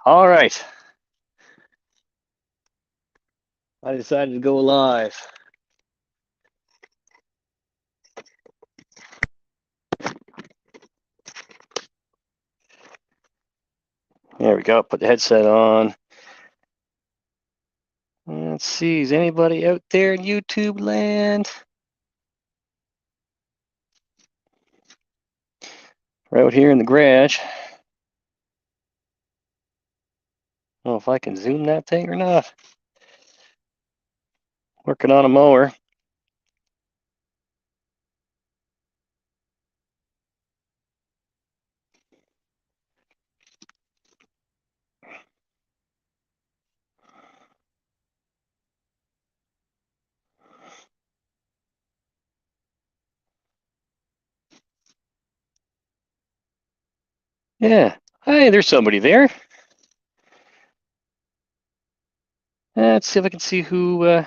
All right. I decided to go live. There we go. Put the headset on. Let's see. Is anybody out there in YouTube land? Right out here in the garage. I don't know if I can zoom that thing or not. Working on a mower. Yeah. Hey, there's somebody there. Let's see if I can see who.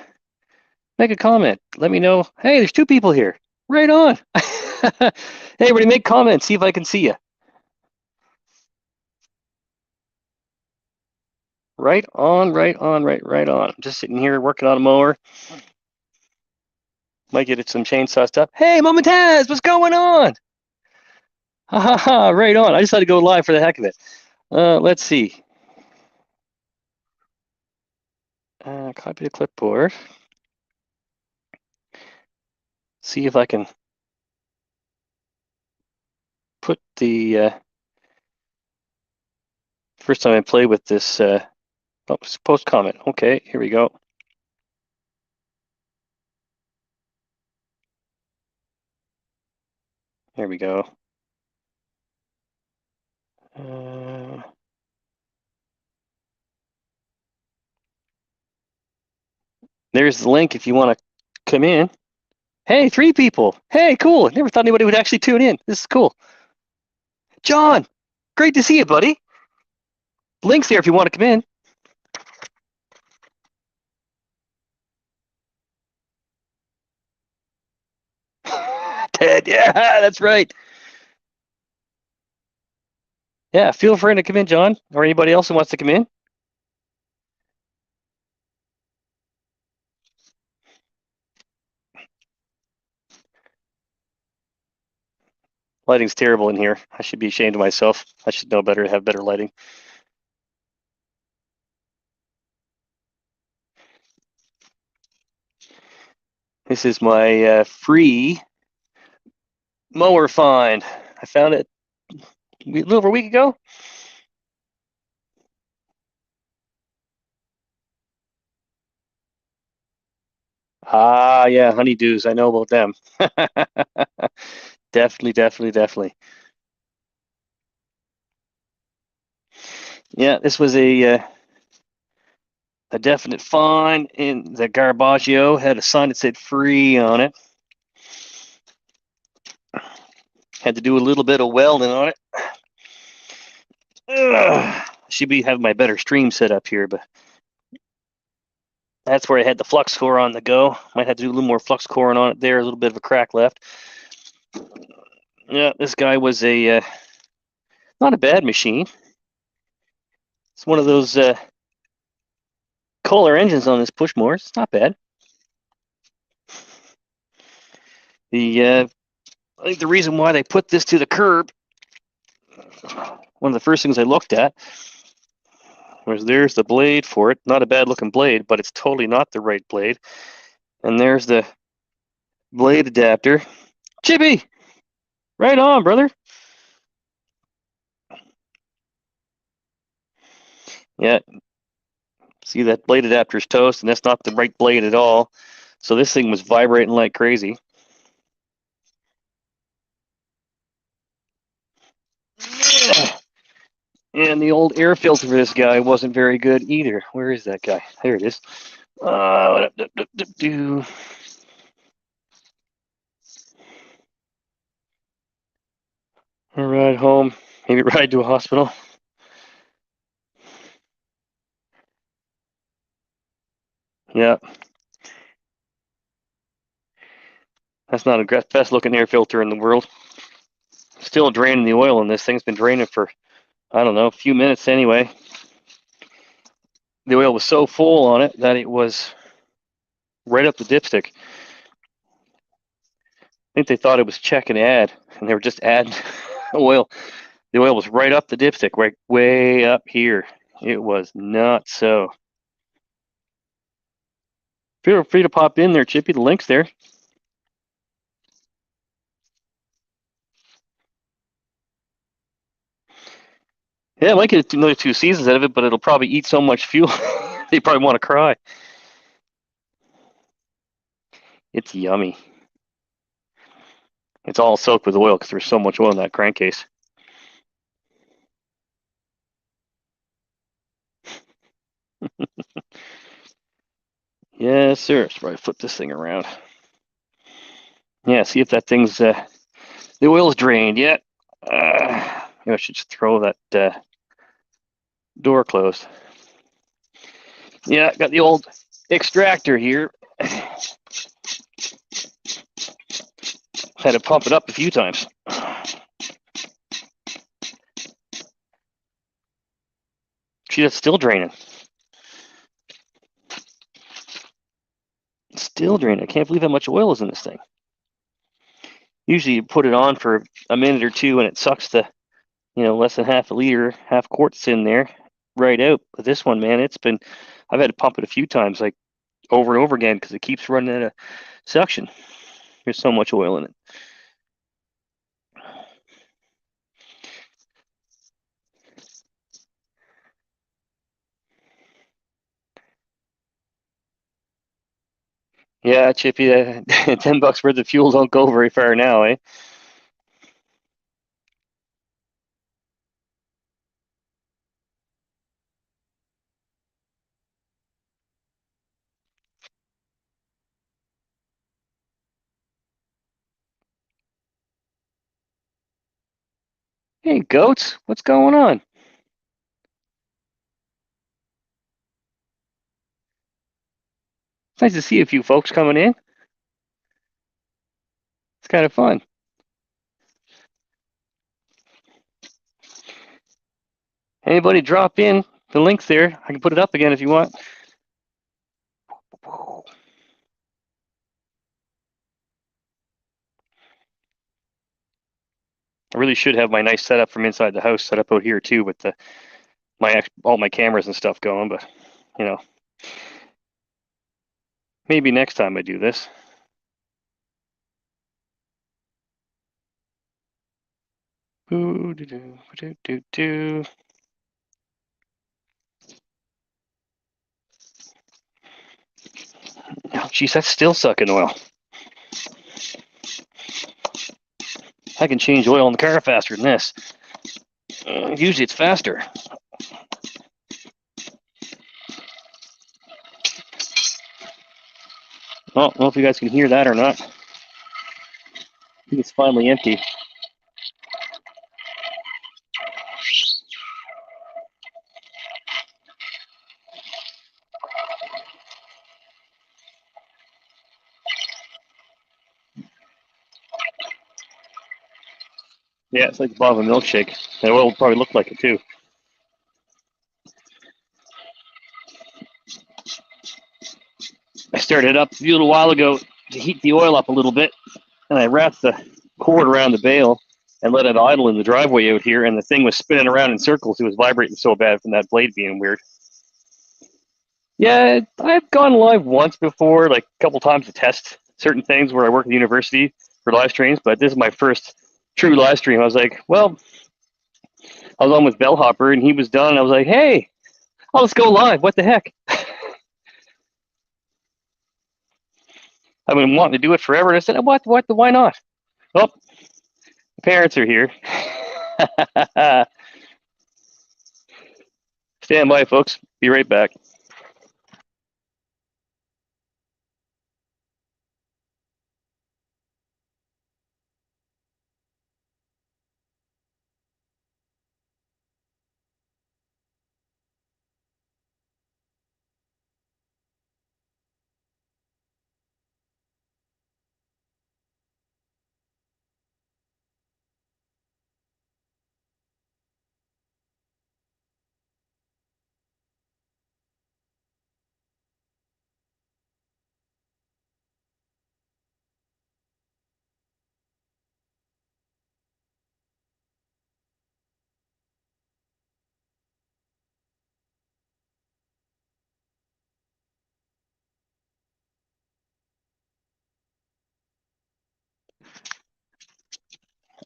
Make a comment. Let me know. Hey, there's two people here. Right on. Hey, everybody, make comments. See if I can see you. Right on, right on, right on. I'm just sitting here working on a mower. Might get it some chainsaw stuff. Hey, Mom and Taz, what's going on? Ha ha ha, right on. I just had to go live for the heck of it. Let's see. Copy the clipboard. See if I can put the first time I play with this post comment. Okay, here we go. There we go. There's the link if you want to come in. Hey, 3 people. Hey, cool. Never thought anybody would actually tune in. This is cool. John, great to see you, buddy. Link's there if you want to come in. Ted, yeah, that's right. Yeah, feel free to come in, John, or anybody else who wants to come in. Lighting's terrible in here. I should be ashamed of myself. I should know better to have better lighting. This is my free mower find. I found it a little over a week ago. Ah, yeah, honeydews. I know about them. Definitely, definitely, definitely. Yeah, this was a definite find in the Garbaggio. Had a sign that said free on it. Had to do a little bit of welding on it. Should be having my better stream set up here, but that's where I had the flux core on the go. Might have to do a little more flux coring on it there. A little bit of a crack left. Yeah, this guy was a not a bad machine. It's one of those Kohler engines on this push mower. It's not bad. I think the reason why they put this to the curb, one of the first things I looked at was there's the blade for it. Not a bad looking blade, but it's totally not the right blade. And there's the blade adapter. Chippy, right on, brother. Yeah, see that blade adapter's toast, and that's not the right blade at all. So this thing was vibrating like crazy. And the old air filter for this guy wasn't very good either. Where is that guy? There it is. All right, home. Maybe ride to a hospital. Yeah. That's not a best looking air filter in the world. Still draining the oil in this thing. It's been draining for, I don't know, a few minutes anyway. the oil was so full on it that it was right up the dipstick. I think they thought it was check and add, and they were just adding oil. The oil was right up the dipstick, right way up here. It was not so. Feel free to pop in there, Chippy. The link's there. Yeah, I might get another 2 seasons out of it, but it'll probably eat so much fuel. They probably want to cry. It's yummy. It's all soaked with oil because there's so much oil in that crankcase. Yes, sir. Let's probably flip this thing around. Yeah, see if that thing's the oil's drained yet. Maybe I should just throw that door closed. Yeah, got the old extractor here. Had to pump it up a few times. See, that's still draining. Still draining. I can't believe how much oil is in this thing. Usually you put it on for a minute or two and it sucks the, less than half a liter, half quart's in there right out. But this one, man, I've had to pump it a few times, like over and over again, because it keeps running out of suction. There's so much oil in it. Yeah, Chippy, $10 worth of fuel don't go very far now, eh? Hey, goats, what's going on? It's nice to see a few folks coming in. It's kind of fun. Anybody drop in? The link's there. I can put it up again if you want. I really should have my nice setup from inside the house set up out here too, with all my cameras and stuff going. But maybe next time I do this. Oh, geez, that's still sucking oil. I can change oil in the car faster than this. Usually it's faster. Well, I don't know if you guys can hear that or not. I think it's finally empty. Yeah, it's like the bottom of a milkshake. The oil will probably look like it too. I started it up a little while ago to heat the oil up a little bit, and I wrapped the cord around the bale and let it idle in the driveway out here, and the thing was spinning around in circles. It was vibrating so bad from that blade being weird. Yeah, I've gone live once before, like a couple times to test certain things where I work at the university for live streams, but this is my first true live stream. I was like, well, I was on with Bellhopper, and he was done. And I was like, hey, let's go live. What the heck? I've been wanting to do it forever. And I said, what, why not? Well, the parents are here. Stand by, folks. Be right back.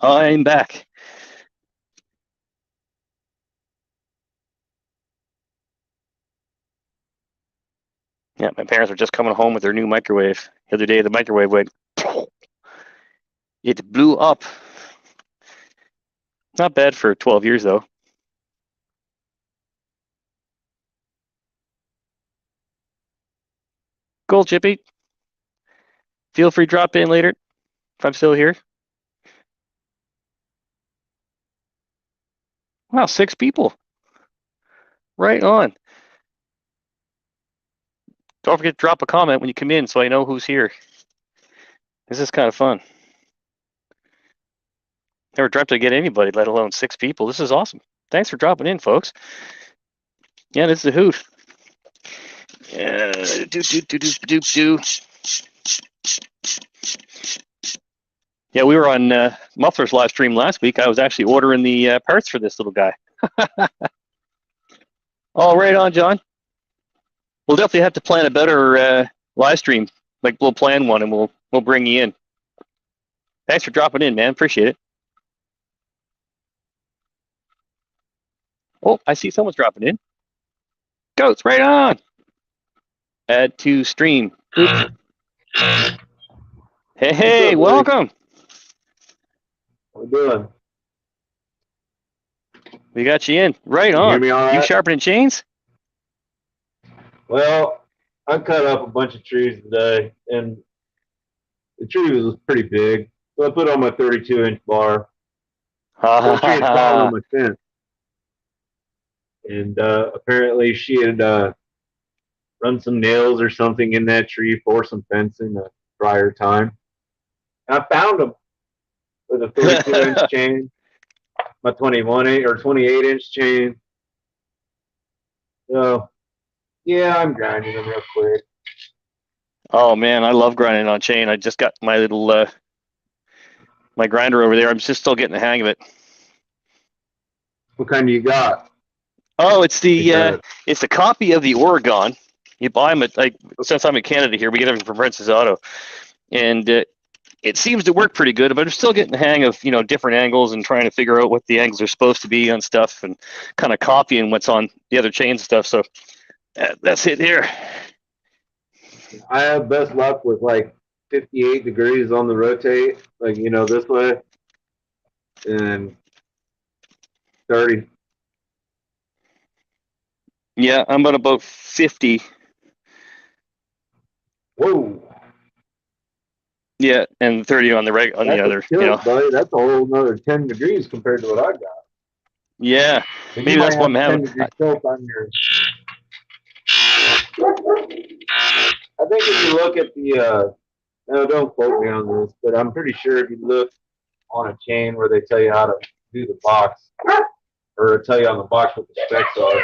I'm back. Yeah, my parents were just coming home with their new microwave. The other day, the microwave went, it blew up. Not bad for 12 years, though. Cool, Chippy. Feel free to drop in later if I'm still here. Wow, 6 people. Right on. Don't forget to drop a comment when you come in so I know who's here. This is kind of fun. Never dreamt I'd get anybody, let alone 6 people. This is awesome. Thanks for dropping in, folks. Yeah, this is a hoot. Yeah, we were on Muffler's live stream last week. I was actually ordering the parts for this little guy. Oh, right on, John. We'll definitely have to plan a better live stream. Like, we'll plan one and we'll bring you in. Thanks for dropping in, man. Appreciate it. Oh, I see someone's dropping in. Goats, right on. Add to stream. Oops. Hey, welcome. What are we doing? We got you in. Right on. You hear me all right? You sharpening chains? Well, I cut up a bunch of trees today, and the tree was pretty big, so I put on my 32-inch bar. The tree had fallen on my fence, and apparently she had run some nails or something in that tree for some fencing a prior time. And I found them with a 32-inch chain, my 28-inch chain. So, yeah, I'm grinding them real quick. Oh man, I love grinding on chain. I just got my little my grinder over there. I'm just still getting the hang of it. What kind do you got? Oh, it's the copy of the Oregon. You buy them at, like, since I'm in Canada here, we get everything from Princess Auto, and it seems to work pretty good. But I'm still getting the hang of different angles and trying to figure out what the angles are supposed to be on stuff and kind of copying what's on the other chains and stuff. So that's it here. I have best luck with like 58 degrees on the rotate, like, this way, and 30. Yeah, I'm at about 50. Whoa. Yeah, and 30 on the That's other. Buddy. That's a whole another 10 degrees compared to what I got. Yeah, And maybe that's what I'm having. On your... I think if you look at the, no, don't quote me on this, but I'm pretty sure if you look on a chain where they tell you how to do the box, or tell you on the box what the specs are.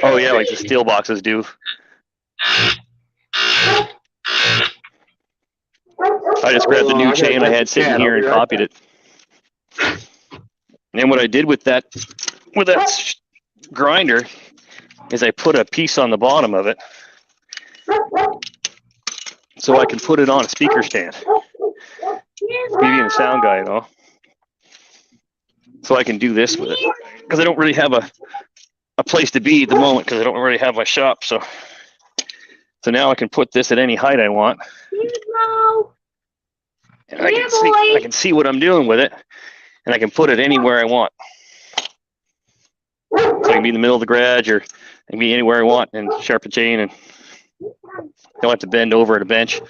Oh yeah, like the steel boxes do. I just grabbed the new chain I had sitting here and copied it. And then what I did with that grinder is I put a piece on the bottom of it so I can put it on a speaker stand. Maybe in a sound guy, so I can do this with it, because I don't really have a place to be at the moment, because I don't really have my shop. So now I can put this at any height I want, and I can see what I'm doing with it, and I can put it anywhere I want. So I can be in the middle of the garage, or I can be anywhere I want and sharpen chain, and don't have to bend over at a bench.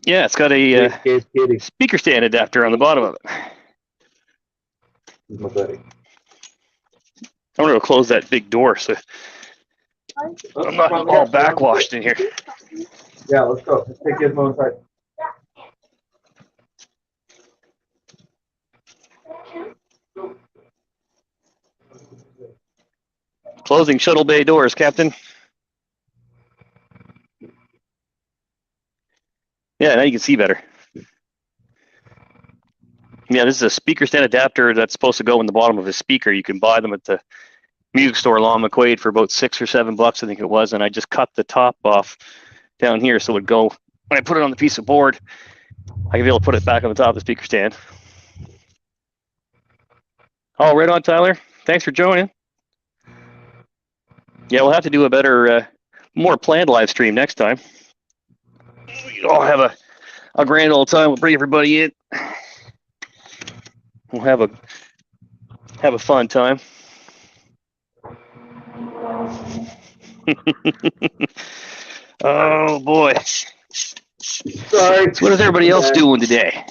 Yeah, it's got a speaker stand adapter on the bottom of it. I'm going to close that big door so I'm not all backwashed in here. Yeah, let's go. Let's take Gizmo inside. Closing shuttle bay doors, Captain. Yeah, now you can see better. Yeah, this is a speaker stand adapter that's supposed to go in the bottom of a speaker. You can buy them at the music store along McQuaid for about $6 or $7, I think it was, and I just cut the top off down here, so it would go, when I put it on the piece of board, I can be able to put it back on the top of the speaker stand. Oh, right on, Tyler. Thanks for joining. Yeah, we'll have to do a better, more planned live stream next time. I'll have a grand old time. We'll bring everybody in. We'll have a fun time. Oh boy. Sorry. So what is everybody else doing today?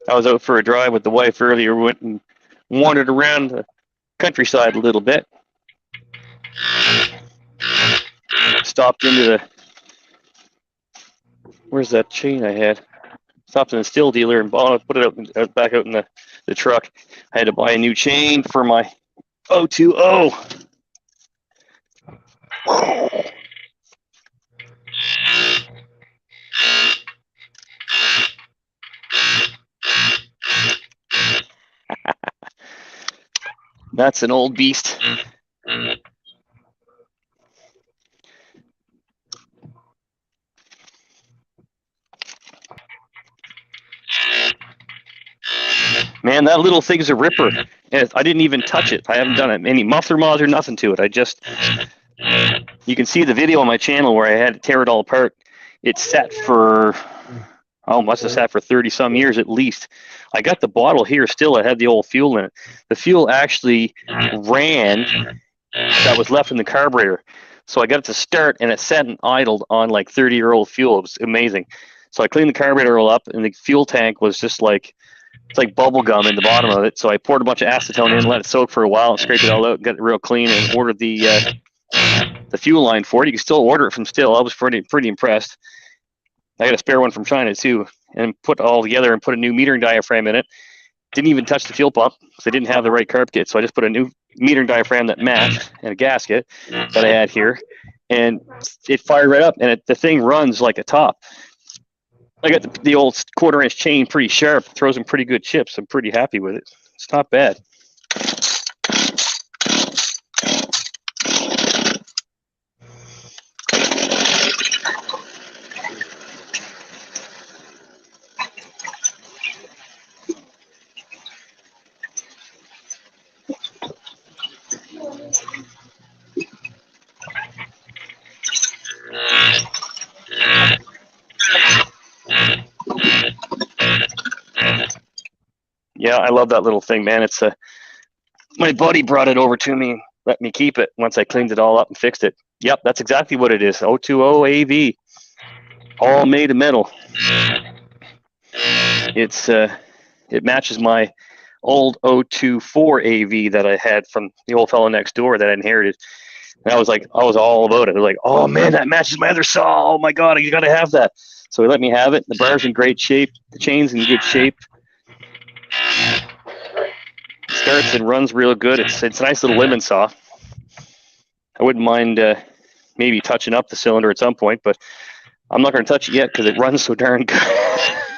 I was out for a drive with the wife earlier. Went and wandered around the countryside a little bit. Stopped into the, where's that chain I had? Stopped in a steel dealer and put it out back out in the truck. I had to buy a new chain for my 020. That's an old beast. Man, that little thing's a ripper. And I didn't even touch it. I haven't done any muffler mods or nothing to it. You can see the video on my channel where I had to tear it all apart. It's set for, must have sat for 30 some years at least. I got the bottle here still. I had the old fuel in it. The fuel actually ran that was left in the carburetor. So I got it to start and it sat and idled on like 30-year-old fuel. It was amazing. So I cleaned the carburetor all up and the fuel tank was just like, it's like bubble gum in the bottom of it. So I poured a bunch of acetone in, let it soak for a while, and scraped it all out, and got it real clean, and ordered the fuel line for it. You can still order it from Still. I was pretty impressed. I got a spare one from China too, and put it all together and put a new metering diaphragm in it. Didn't even touch the fuel pump because I didn't have the right carb kit. So I just put a new metering diaphragm that matched and a gasket that I had here, and it fired right up. And the thing runs like a top. I got the old 1/4-inch chain pretty sharp, throws some pretty good chips. I'm pretty happy with it. It's not bad. Yeah, I love that little thing, man. It's my buddy brought it over to me and let me keep it once I cleaned it all up and fixed it. Yep, that's exactly what it is. 020 AV, all made of metal. It matches my old 024 AV that I had from the old fellow next door that I inherited. And I was all about it. I was like, oh man, that matches my other saw. Oh my god, you gotta have that. So he let me have it. The bar's in great shape. The chain's in good shape. Starts and runs real good. It's a nice little lemon saw. I wouldn't mind maybe touching up the cylinder at some point, but I'm not going to touch it yet because it runs so darn good.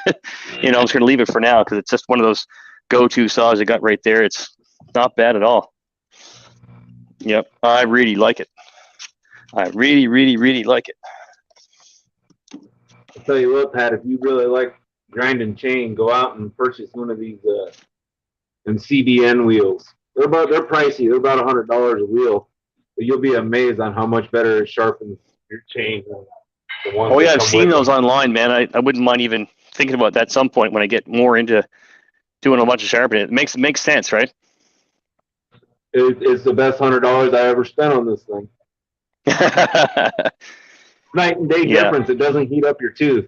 I'm just going to leave it for now because it's just one of those go-to saws I got right there. It's not bad at all. Yep, I really like it. I really, really, really like it. I'll tell you what, Pat, if you really like grinding chain, go out and purchase one of these CBN wheels. They're pricey. They're about $100 a wheel. But you'll be amazed on how much better it sharpens your chain than the ones. Oh yeah, I've seen those online, man. I wouldn't mind even thinking about that at some point when I get more into doing a bunch of sharpening. It makes sense, right? It's the best $100 I ever spent on this thing. Night and day difference. It doesn't heat up your tooth.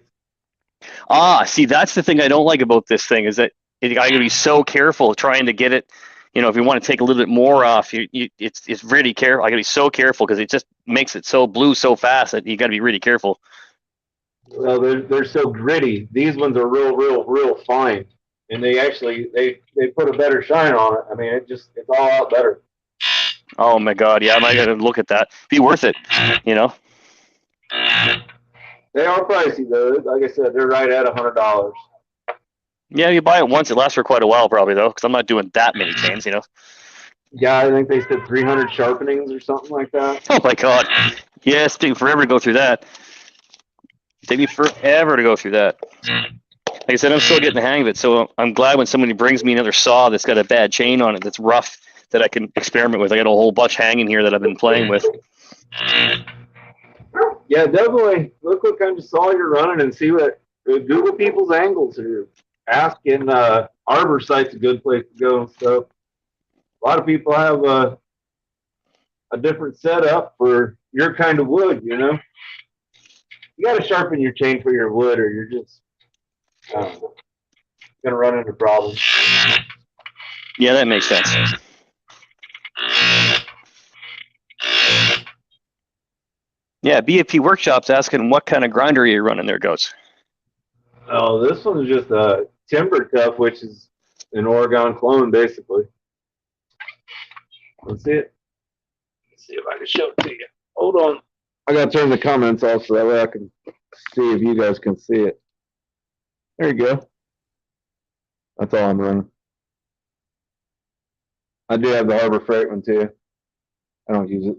See, that's the thing I don't like about this thing is that I got to be so careful trying to get it. If you want to take a little bit more off, it's really careful. I got to be so careful because it just makes it so blue so fast that you got to be really careful. Well, they're so gritty. These ones are real fine, and they actually they put a better shine on it. I mean, it's all out better. Oh my God, yeah, I might got to look at that. Be worth it, They are pricey though. Like I said, they're right at $100. Yeah, you buy it once, it lasts for quite a while probably though, because I'm not doing that many chains, Yeah, I think they said 300 sharpenings or something like that. Oh my God. Yes, take forever to go through that. Take me forever to go through that. Like I said, I'm still getting the hang of it, so I'm glad when somebody brings me another saw that's got a bad chain on it, that's rough, that I can experiment with. I got a whole bunch hanging here that I've been playing with. Yeah, definitely. Look what kind of saw you're running and see what Google people's angles or ask in Arbor Site's a good place to go and stuff. A lot of people have a different setup for your kind of wood, you know. You got to sharpen your chain for your wood, or you're just gonna run into problems. Yeah, that makes sense. Yeah, BAP Workshop's asking what kind of grinder are you running there, Goats? Oh, this one's just a timber cup, which is an Oregon clone, basically. Let's see it. Let's see if I can show it to you. Hold on. I gotta turn the comments off so that way I can see if you guys can see it. There you go. That's all I'm running. I do have the Harbor Freight one too. I don't use it.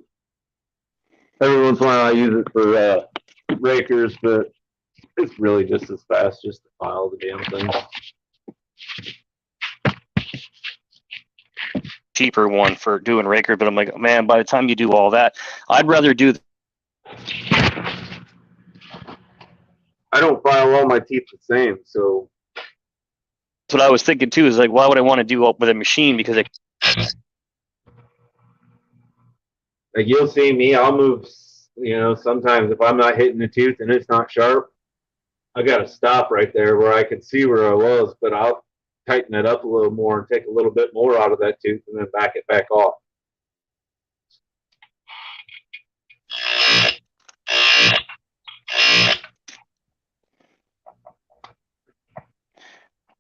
Every once in a while I use it for rakers, but it's really just as fast just to file the damn thing. Cheaper one for doing raker, but I'm like, man, by the time you do all that, I'd rather do. I don't file all my teeth the same, so. That's what I was thinking too. Is like, why would I want to do it with a machine? Because it. Like you'll see me, I'll move. You know, sometimes if I'm not hitting the tooth and it's not sharp, I got to stop right there where I can see where I was, but I'll tighten it up a little more and take a little bit more out of that tooth and then back it back off.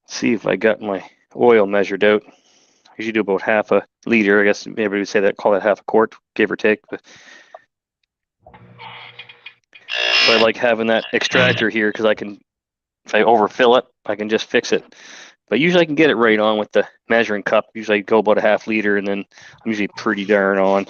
See if I got my oil measured out. I usually do about half a liter. I guess maybe we say that, call that half a quart, give or take. But I like having that extractor here because I can, if I overfill it, I can just fix it. But usually I can get it right on with the measuring cup. Usually I go about a half liter, and then I'm usually pretty darn on.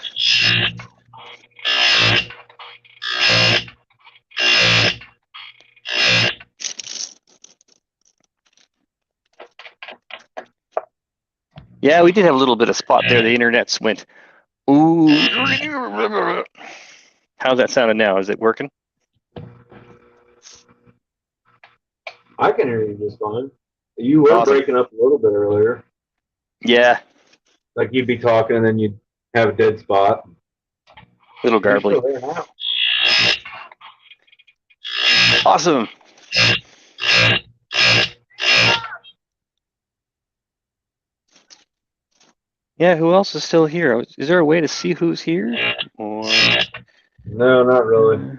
Yeah, we did have a little bit of spot there. The internet's went, ooh. How's that sounding now? Is it working? I can hear you just fine. You were Awesome. breaking up a little bit earlier. Yeah. Like you'd be talking and then you'd have a dead spot. Little garbly. You're still there now. Awesome. Yeah, who else is still here? Is there a way to see who's here? Or... No, not really.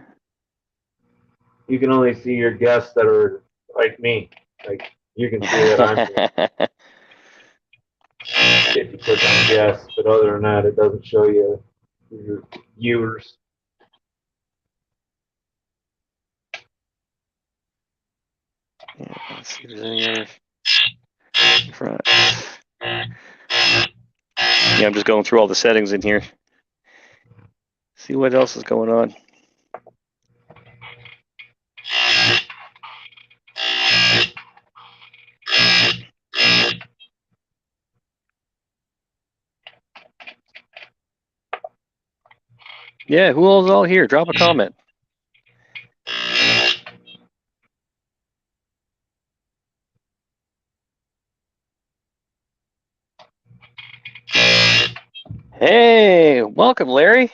You can only see your guests that are like me. Like you can see that I'm here. If you click on guests, but other than that, it doesn't show you your viewers. Yeah, let's see if there's any other. Yeah, I'm just going through all the settings in here. See what else is going on. Yeah, who else is all here? Drop a comment. Hey, welcome, Larry.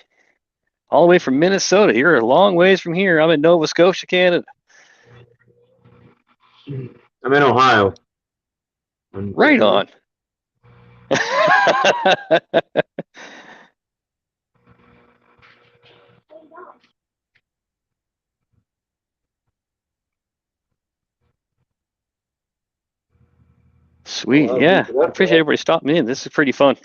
All the way from Minnesota. You're a long ways from here. I'm in Nova Scotia, Canada. I'm in Ohio. Right on. Sweet. Yeah, I appreciate everybody stopping in. This is pretty fun.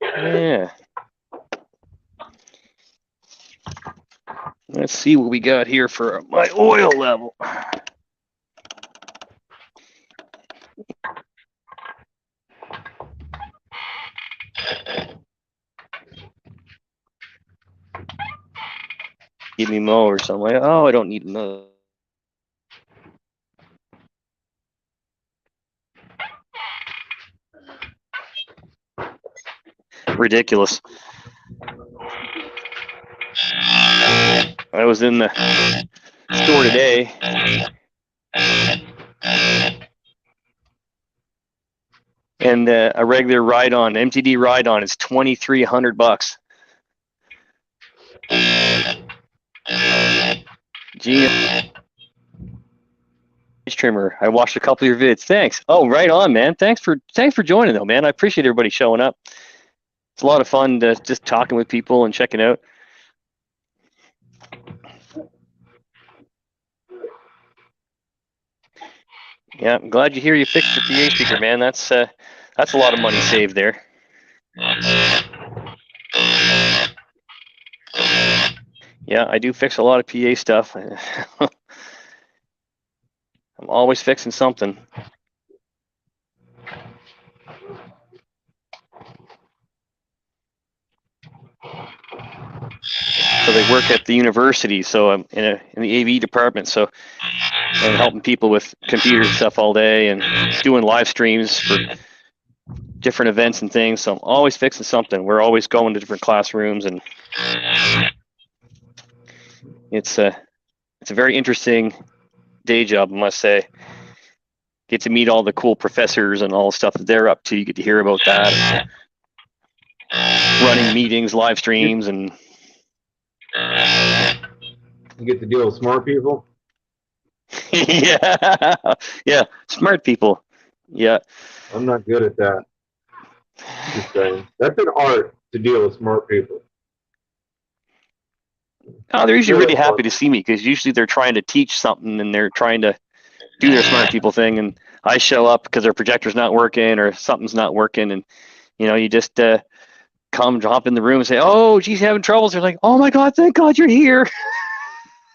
Yeah. Let's see what we got here for my oil level. me mowers. So I'm like, oh, I don't need another. Ridiculous. I was in the store today, and a regular ride-on, MTD ride-on, is $2,300. Genius trimmer. I watched a couple of your vids. Thanks. Oh, right on, man. Thanks for joining, though, man. I appreciate everybody showing up. It's a lot of fun to just talking with people and checking out. Yeah, I'm glad you fixed your PA speaker, man. That's a lot of money saved there. Yeah, I do fix a lot of PA stuff. I'm always fixing something. So they work at the university, so I'm in the AV department, so I'm helping people with computer stuff all day and doing live streams for different events and things. So I'm always fixing something. We're always going to different classrooms, and it's a very interesting day job, I must say. Get to meet all the cool professors and all the stuff that they're up to. You get to hear about that. Running meetings, live streams, and you get to deal with smart people. yeah, smart people. Yeah, I'm not good at that. Just saying, that's an art to deal with smart people. Oh, they're usually really happy to see me because usually they're trying to teach something and they're trying to do their smart people thing, and I show up because their projector's not working or something's not working, and you just come drop in the room and say, "Oh, geez, having troubles." They're like, "Oh my God, thank God you're here."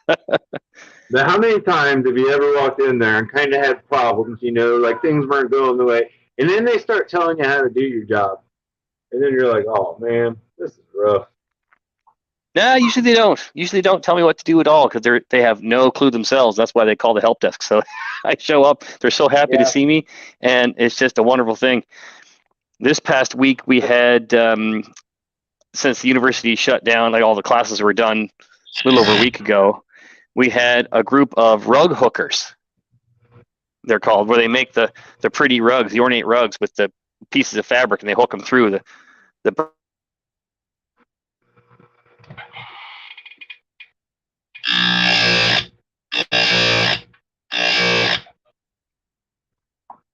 Now, how many times have you ever walked in there and kind of had problems, like things weren't going the way, and then they start telling you how to do your job, and then you're like, "Oh man, this is rough." Nah, usually they don't. Usually they don't tell me what to do at all because they have no clue themselves. That's why they call the help desk. So I show up, they're so happy to see me, and it's just a wonderful thing. This past week we had, since the university shut down, like all the classes were done a little over a week ago, we had a group of rug hookers, they're called, where they make the pretty rugs, the ornate rugs with the pieces of fabric, and they hook them through the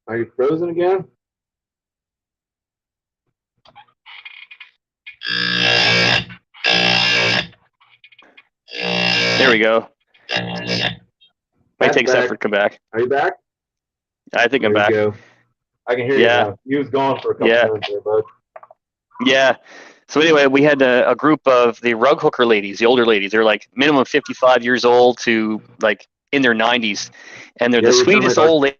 Are you frozen again? There we go. Might take a second to come back. Are you back? I think I'm back. Go. I can hear you now. You was gone for a couple minutes there, bud. Yeah. So anyway, we had a group of the rug hooker ladies, the older ladies. They're like minimum 55 years old to like in their 90s, and they're the sweetest old ladies.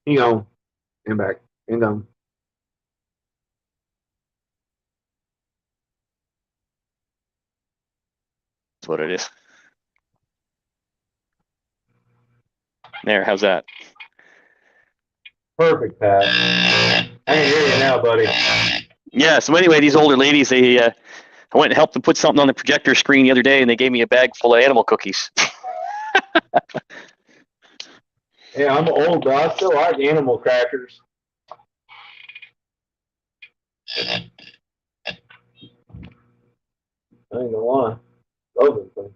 Hang on. And back. Hang on. That's what it is. There, how's that? Perfect, Pat. I can hear you now, buddy. Yeah, so anyway, these older ladies, I went and helped them put something on the projector screen the other day, and they gave me a bag full of animal cookies. Yeah, I'm old, but I still like animal crackers. I ain't gonna lie. Love them things.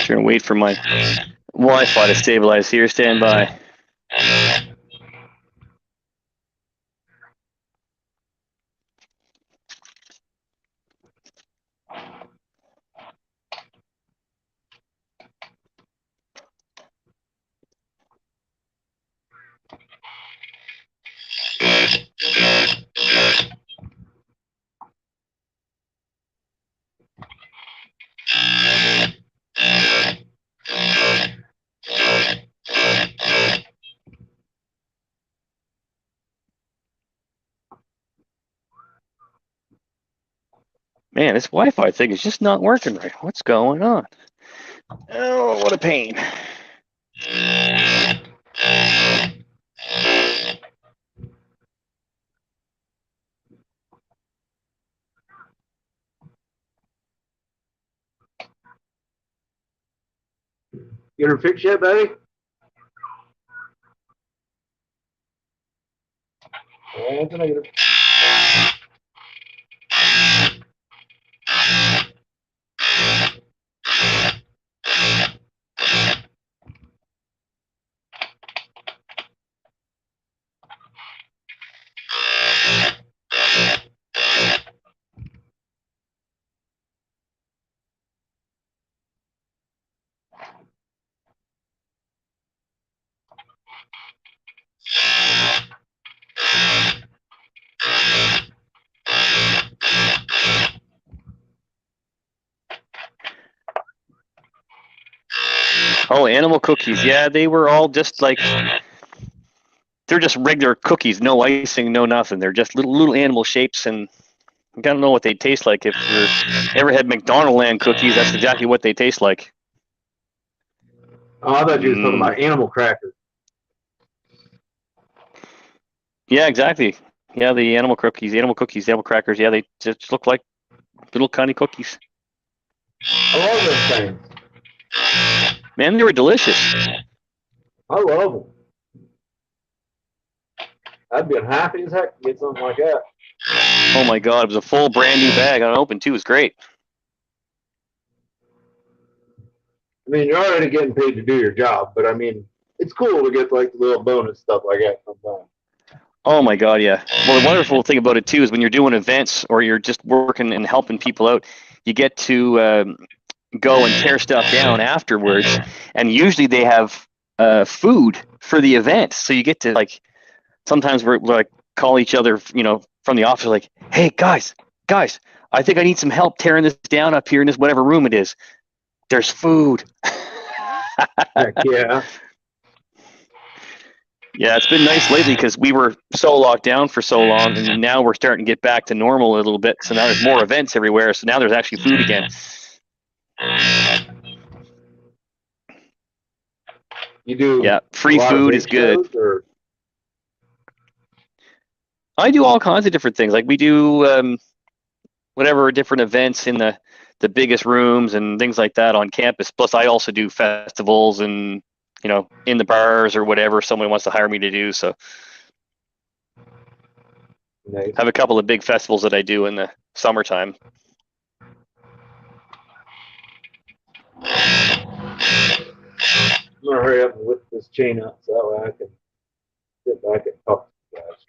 Sure, and wait for my Wi-Fi to stabilize here. Stand by. Man, this Wi-Fi thing is just not working right. What's going on? Oh, what a pain. Get her fixed yet, buddy? That's a negative. Oh, animal cookies. Yeah, they were all just like, they're just regular cookies, no icing, no nothing. They're just little animal shapes, and I don't know what they taste like. If you ever had McDonald Land cookies, that's exactly what they taste like. Oh, I thought you were talking about animal crackers. Yeah, exactly. Yeah, the animal cookies, animal crackers. Yeah, they just look like little tiny cookies. I love those things. Man, they were delicious. I love them. I'd be happy as heck to get something like that. Oh my God, it was a full brand new bag unopened too. It was great. I mean, you're already getting paid to do your job, but I mean, it's cool to get like little bonus stuff like that sometimes. Oh my God, yeah. Well, the wonderful thing about it too is when you're doing events or you're just working and helping people out, you get to go and tear stuff down afterwards, and usually they have food for the event, so you get to like sometimes we're like call each other, from the office, like, hey guys, I think I need some help tearing this down up here in this whatever room it is. There's food. Heck yeah. Yeah, it's been nice lately because we were so locked down for so long, and now we're starting to get back to normal a little bit. So now there's more events everywhere. So now there's actually food again. You do. Yeah, free food is good. Or? I do all kinds of different things. Like we do whatever different events in the biggest rooms and things like that on campus. Plus, I also do festivals and in the bars or whatever someone wants to hire me to do. So Nice. I have a couple of big festivals that I do in the summertime. I'm gonna hurry up and whip this chain up so that way I can sit back and talk to you guys.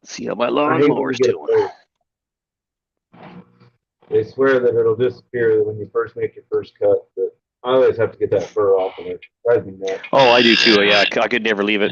See how my lawnmower's doing. They swear that it'll disappear when you first make your first cut, but I always have to get that fur off of it. Drives me nuts. Oh, I do too. Yeah, I could never leave it.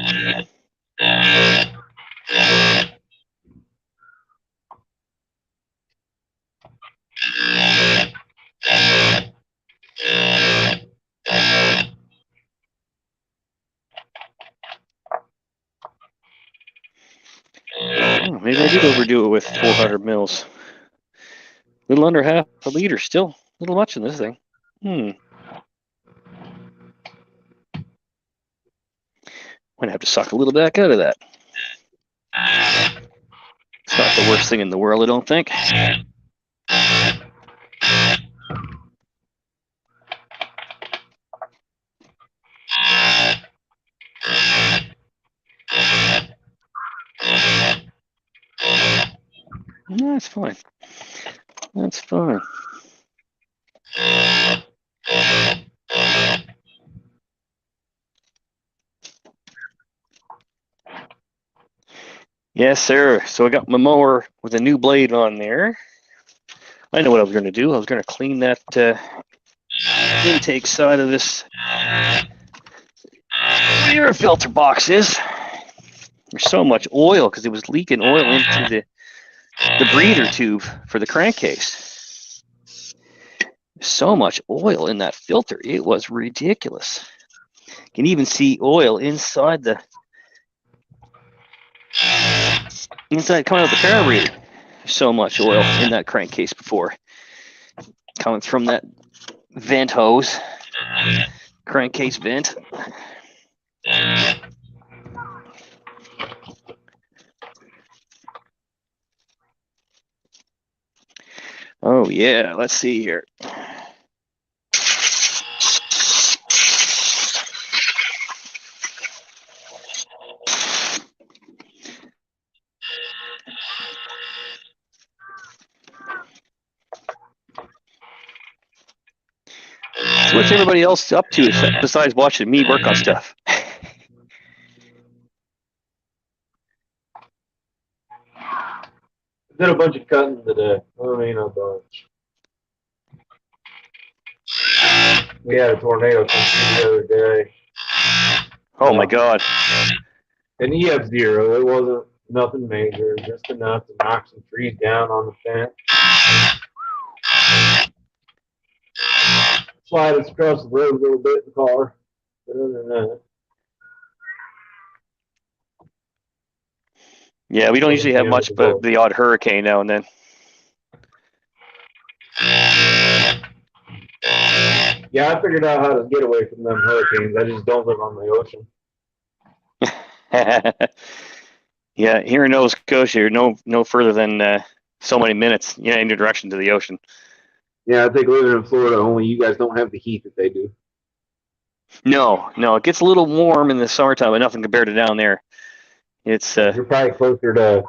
Oh, maybe I did overdo it with 400 mils. A little under half a liter, still a little much in this thing. Might have to suck a little back out of that. It's not the worst thing in the world, I don't think. No, that's fine. That's fine. Yes, sir. So I got my mower with a new blade on there. I know what I was going to do. I was going to clean that intake side of this. Where your filter box is. There's so much oil because it was leaking oil into the breather tube for the crankcase. So much oil in that filter. It was ridiculous. You can even see oil inside coming out of the carburetor. So much oil in that crankcase before. Coming from that vent hose. Crankcase vent. Oh yeah, let's see here. So what's everybody else up to besides watching me work on stuff? Did a bunch of cutting today. I mean, a bunch. We had a tornado come through the other day. Oh my God. And EF0, it wasn't nothing major, just enough to knock some trees down on the fence. Slide us across the road a little bit in the car. But other than that. Yeah, we don't usually have much but the odd hurricane now and then. Yeah, I figured out how to get away from them hurricanes. I just don't live on the ocean. Yeah, here in Nova Scotia, you're no further than so many minutes, in any direction to the ocean. Yeah, I think living in Florida, only you guys don't have the heat that they do. No, it gets a little warm in the summertime, but nothing compared to down there. It's You're probably closer to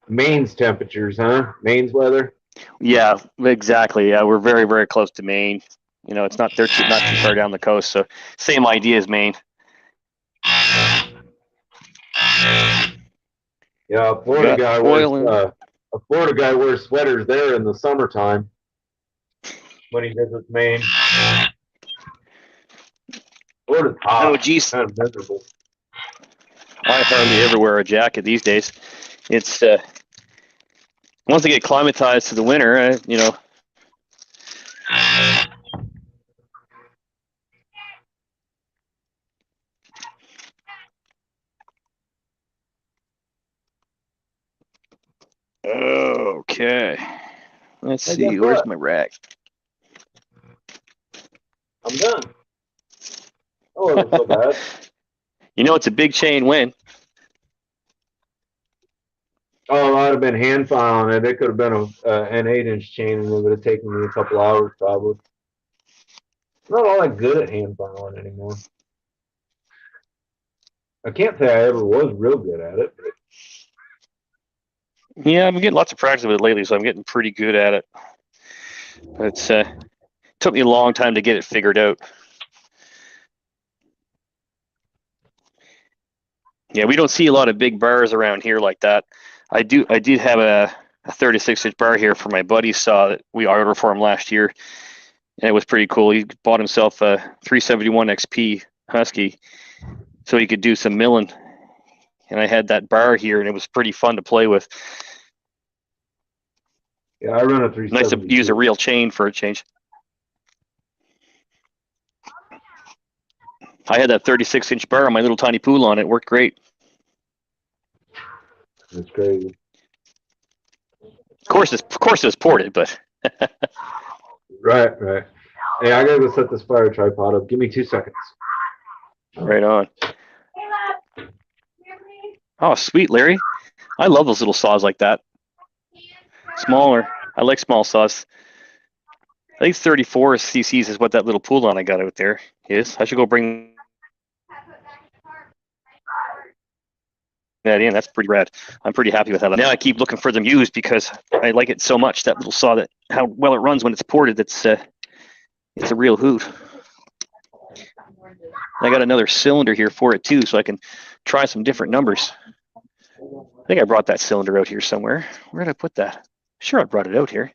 Maine's temperatures, huh? Maine's weather. Yeah, exactly. Yeah, we're very, very close to Maine. It's not not too far down the coast, so same idea as Maine. Yeah, a Florida guy wears sweaters there in the summertime when he visits Maine. Florida's hot. Oh, geez. Kind of miserable. I hardly ever wear a jacket these days. It's once I get acclimatized to the winter, Okay. Let's see. Where's my rack? I'm done. Oh, it wasn't so bad. It's a big chain win. Oh, I'd have been hand filing it. It could have been an 8-inch chain, and it would have taken me a couple hours probably. I'm not all that good at hand filing anymore. I can't say I ever was real good at it. But... Yeah, I've been getting lots of practice with it lately, so I'm getting pretty good at it. But it took me a long time to get it figured out. Yeah, we don't see a lot of big bars around here like that. I did have a 36-inch bar here for my buddy saw that we ordered for him last year, and it was pretty cool. He bought himself a 371 XP Husky, so he could do some milling. And I had that bar here, and it was pretty fun to play with. Yeah, I run a 370. Nice to use a real chain for a change. I had that 36-inch bar on my little tiny pool on it. Worked great. That's crazy. Of course, it's ported, but. Right. Hey, I gotta go set this fire tripod up. Give me 2 seconds. Right on. Oh, sweet, Larry. I love those little saws like that. Smaller. I like small saws. I think 34 cc's is what that little pool on I got out there. is. I should go bring. that in. That's pretty rad. I'm pretty happy with how that. Now I keep looking for them used because I like it so much. That little saw, that how well it runs when it's ported. It's a real hoot. I got another cylinder here for it too, so I can try some different numbers. I think I brought that cylinder out here somewhere. Where did I put that? Sure, I brought it out here.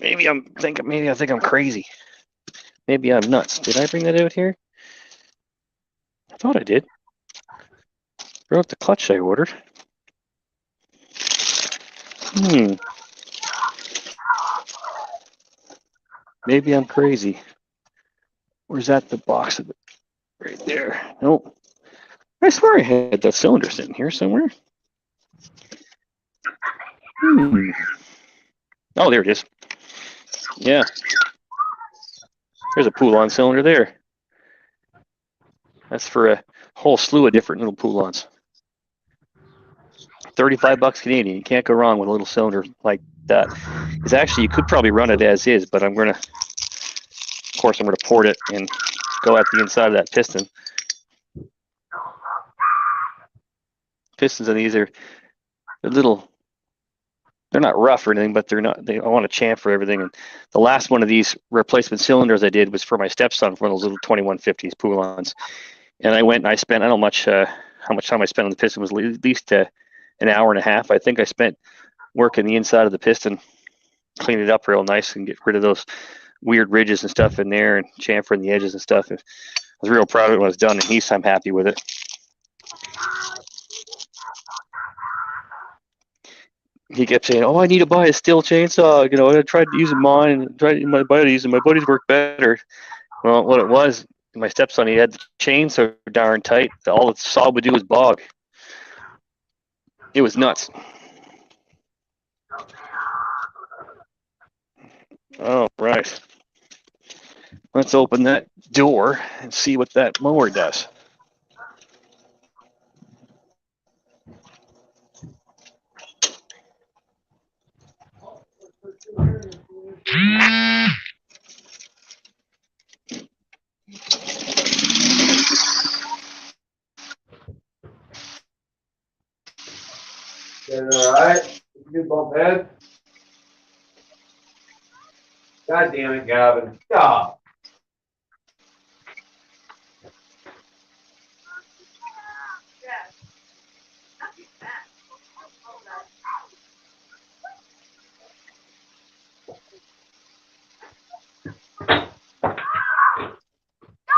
Maybe I think I'm crazy. Maybe I'm nuts. Did I bring that out here? I thought I did. Wrote the clutch I ordered. Maybe I'm crazy. Where's that? The box of it? Right there. Nope. I swear I had that cylinder sitting here somewhere. Oh, there it is. Yeah. There's a pull-on cylinder there. That's for a whole slew of different little pull-ons. $35 Canadian. You can't go wrong with a little cylinder like that. Because actually, you could probably run it as is, but I'm going to port it and go at the inside of that piston. Pistons on these they're little. They're not rough or anything, but they're not. I want to chamfer everything. And the last one of these replacement cylinders I did was for my stepson for one of those little 2150s pull-ons. And I went and I spent, I don't know how much time I spent on the piston. It was at least an hour and a half. I think I spent working the inside of the piston, clean it up real nice and get rid of those weird ridges and stuff in there and chamfering the edges and stuff. I was real proud of it when it was done, and I'm happy with it. He kept saying, "Oh, I need to buy a steel chainsaw." You know, I tried using mine and tried my buddies, and my buddies work better. Well, what it was, my stepson, he had the chain so darn tight that all the saw would do was bog. It was nuts. All right. Let's open that door and see what that mower does. All right. You bump head. God damn it, Gavin. Stop.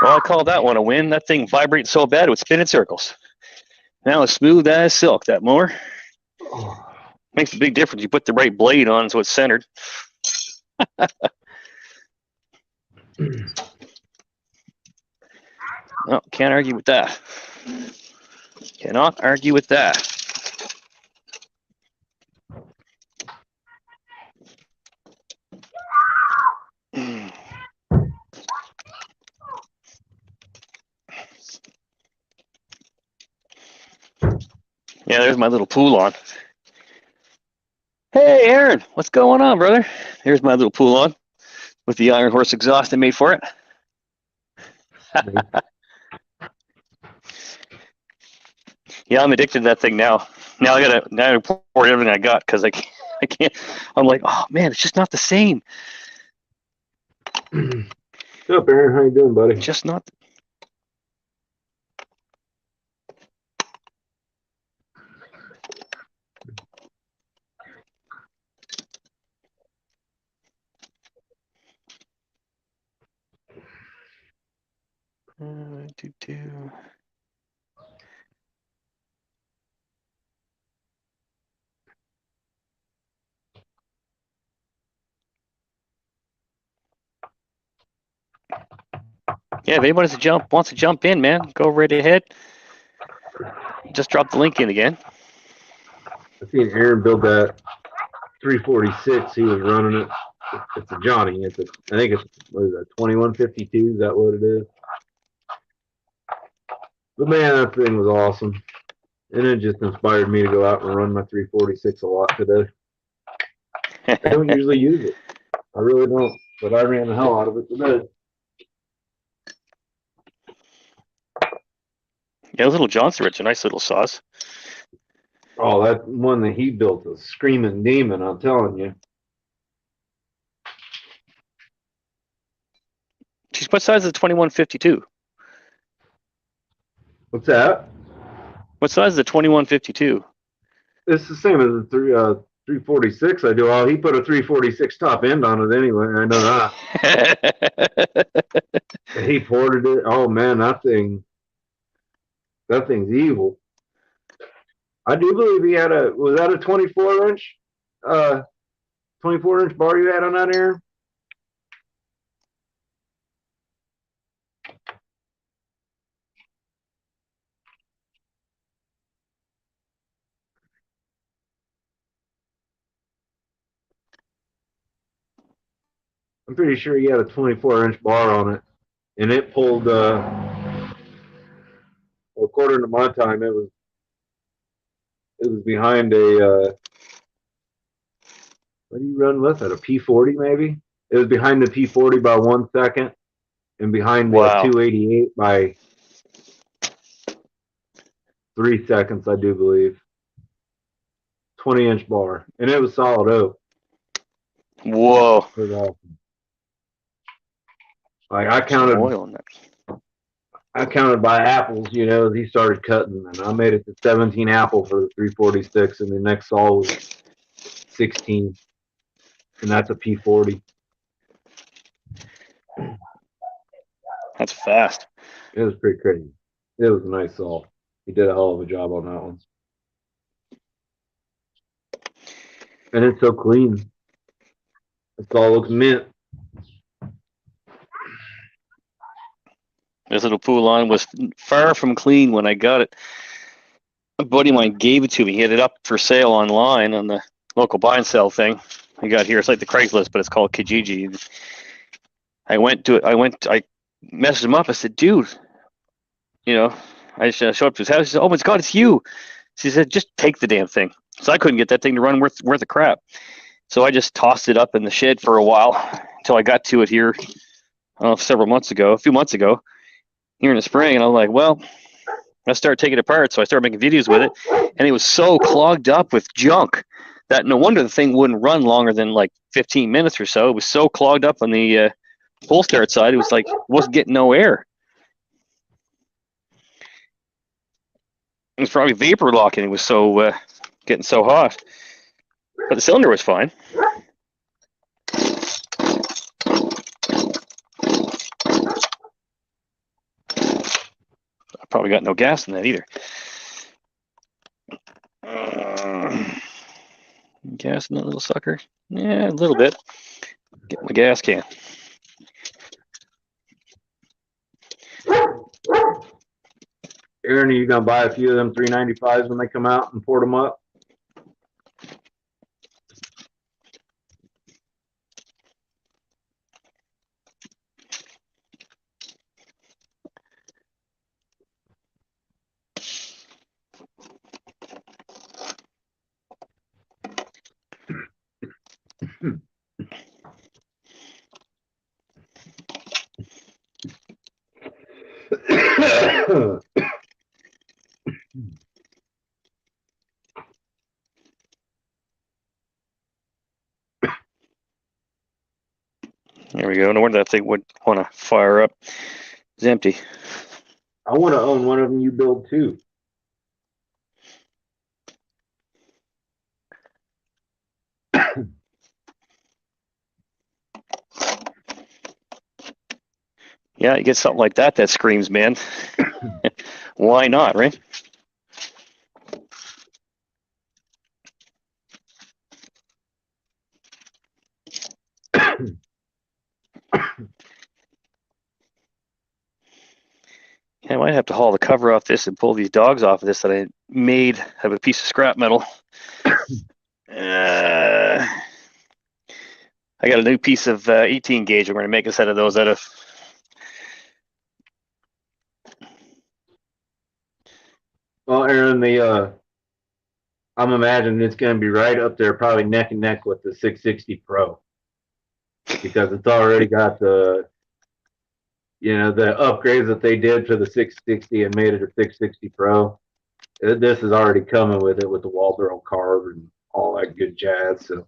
Well, I call that one a win. That thing vibrates so bad it would spin in circles. Now it's smooth as silk, that mower. Makes a big difference. You put the right blade on so it's centered. No, can't argue with that. Cannot argue with that. Yeah, there's my little pool on. Hey, Aaron, what's going on, brother? Here's my little pool on with the Iron Horse exhaust I made for it. Yeah, I'm addicted to that thing now. Now I gotta pour everything I got because I can't. I'm like, oh man, it's just not the same. What's up, Aaron? How you doing, buddy? Just not. Yeah, if anybody wants to jump in, man, go right ahead. Just drop the link in again. I seen Aaron build that 346. He was running it. It's a Johnny. I think it's, what is that, 2152? Is that what it is? But man, that thing was awesome. And it just inspired me to go out and run my 346 a lot today. I don't usually use it. I really don't. But I ran the hell out of it today. Yeah, Little Johnson Ridge, a nice little saws. Oh, that one that he built, a screaming demon, I'm telling you. She's what size is the 2152? What's that? What size is the 2152? It's the same as the 346 I do. Oh, he put a 346 top end on it anyway. I know that. He ported it. Oh man, that thing's evil. I do believe he had was that a 24-inch 24-inch bar you had on that air? I'm pretty sure he had a 24-inch bar on it, and it pulled. According to my time, it was behind a. What do you run with it? A P40 maybe? It was behind the P40 by 1 second, and behind the Wow. 288 by 3 seconds, I do believe. 20-inch bar, and it was solid oak. Whoa. It was awesome. Like I Some counted. oil in that. I counted by apples, you know, as he started cutting, and I made it to 17 apple for the 346, and the next saw was 16, and that's a P40. That's fast. It was pretty crazy. It was a nice saw. He did a hell of a job on that one. And it's so clean. The saw looks mint. This little pool line was far from clean when I got it. A buddy of mine gave it to me. He had it up for sale online on the local buy and sell thing. I got here. It's like the Craigslist, but it's called Kijiji. I messaged him up. I said, dude, you know, I just showed up to his house. He said, oh my God, it's you. She said, just take the damn thing. So I couldn't get that thing to run worth of crap. So I just tossed it up in the shed for a while until I got to it here a few months ago, here in the spring. And I was like, well, I started taking it apart. So I started making videos with it. And it was so clogged up with junk that no wonder the thing wouldn't run longer than like 15 minutes or so. It was so clogged up on the pull start side. It was like, wasn't getting no air. It was probably vapor locking. It was so getting so hot. But the cylinder was fine. I probably got no gas in that either. Gas in that little sucker? Yeah, a little bit. Get my gas can. Aaron, are you going to buy a few of them 395s when they come out and port them up? There we go. No wonder that thing would want to fire up. It's empty. I want to own one of them you build too. Yeah, you get something like that screams, man. Why not, right? Yeah, I might have to haul the cover off this and pull these dogs off of this that I made out of a piece of scrap metal. I got a new piece of 18 gauge. I'm going to make a set of those out of. Well, Aaron, I'm imagining it's going to be right up there, probably neck and neck with the 660 Pro, because it's already got the the upgrades that they did for the 660 and made it a 660 Pro. This is already coming with it with the Waldro carb and all that good jazz. So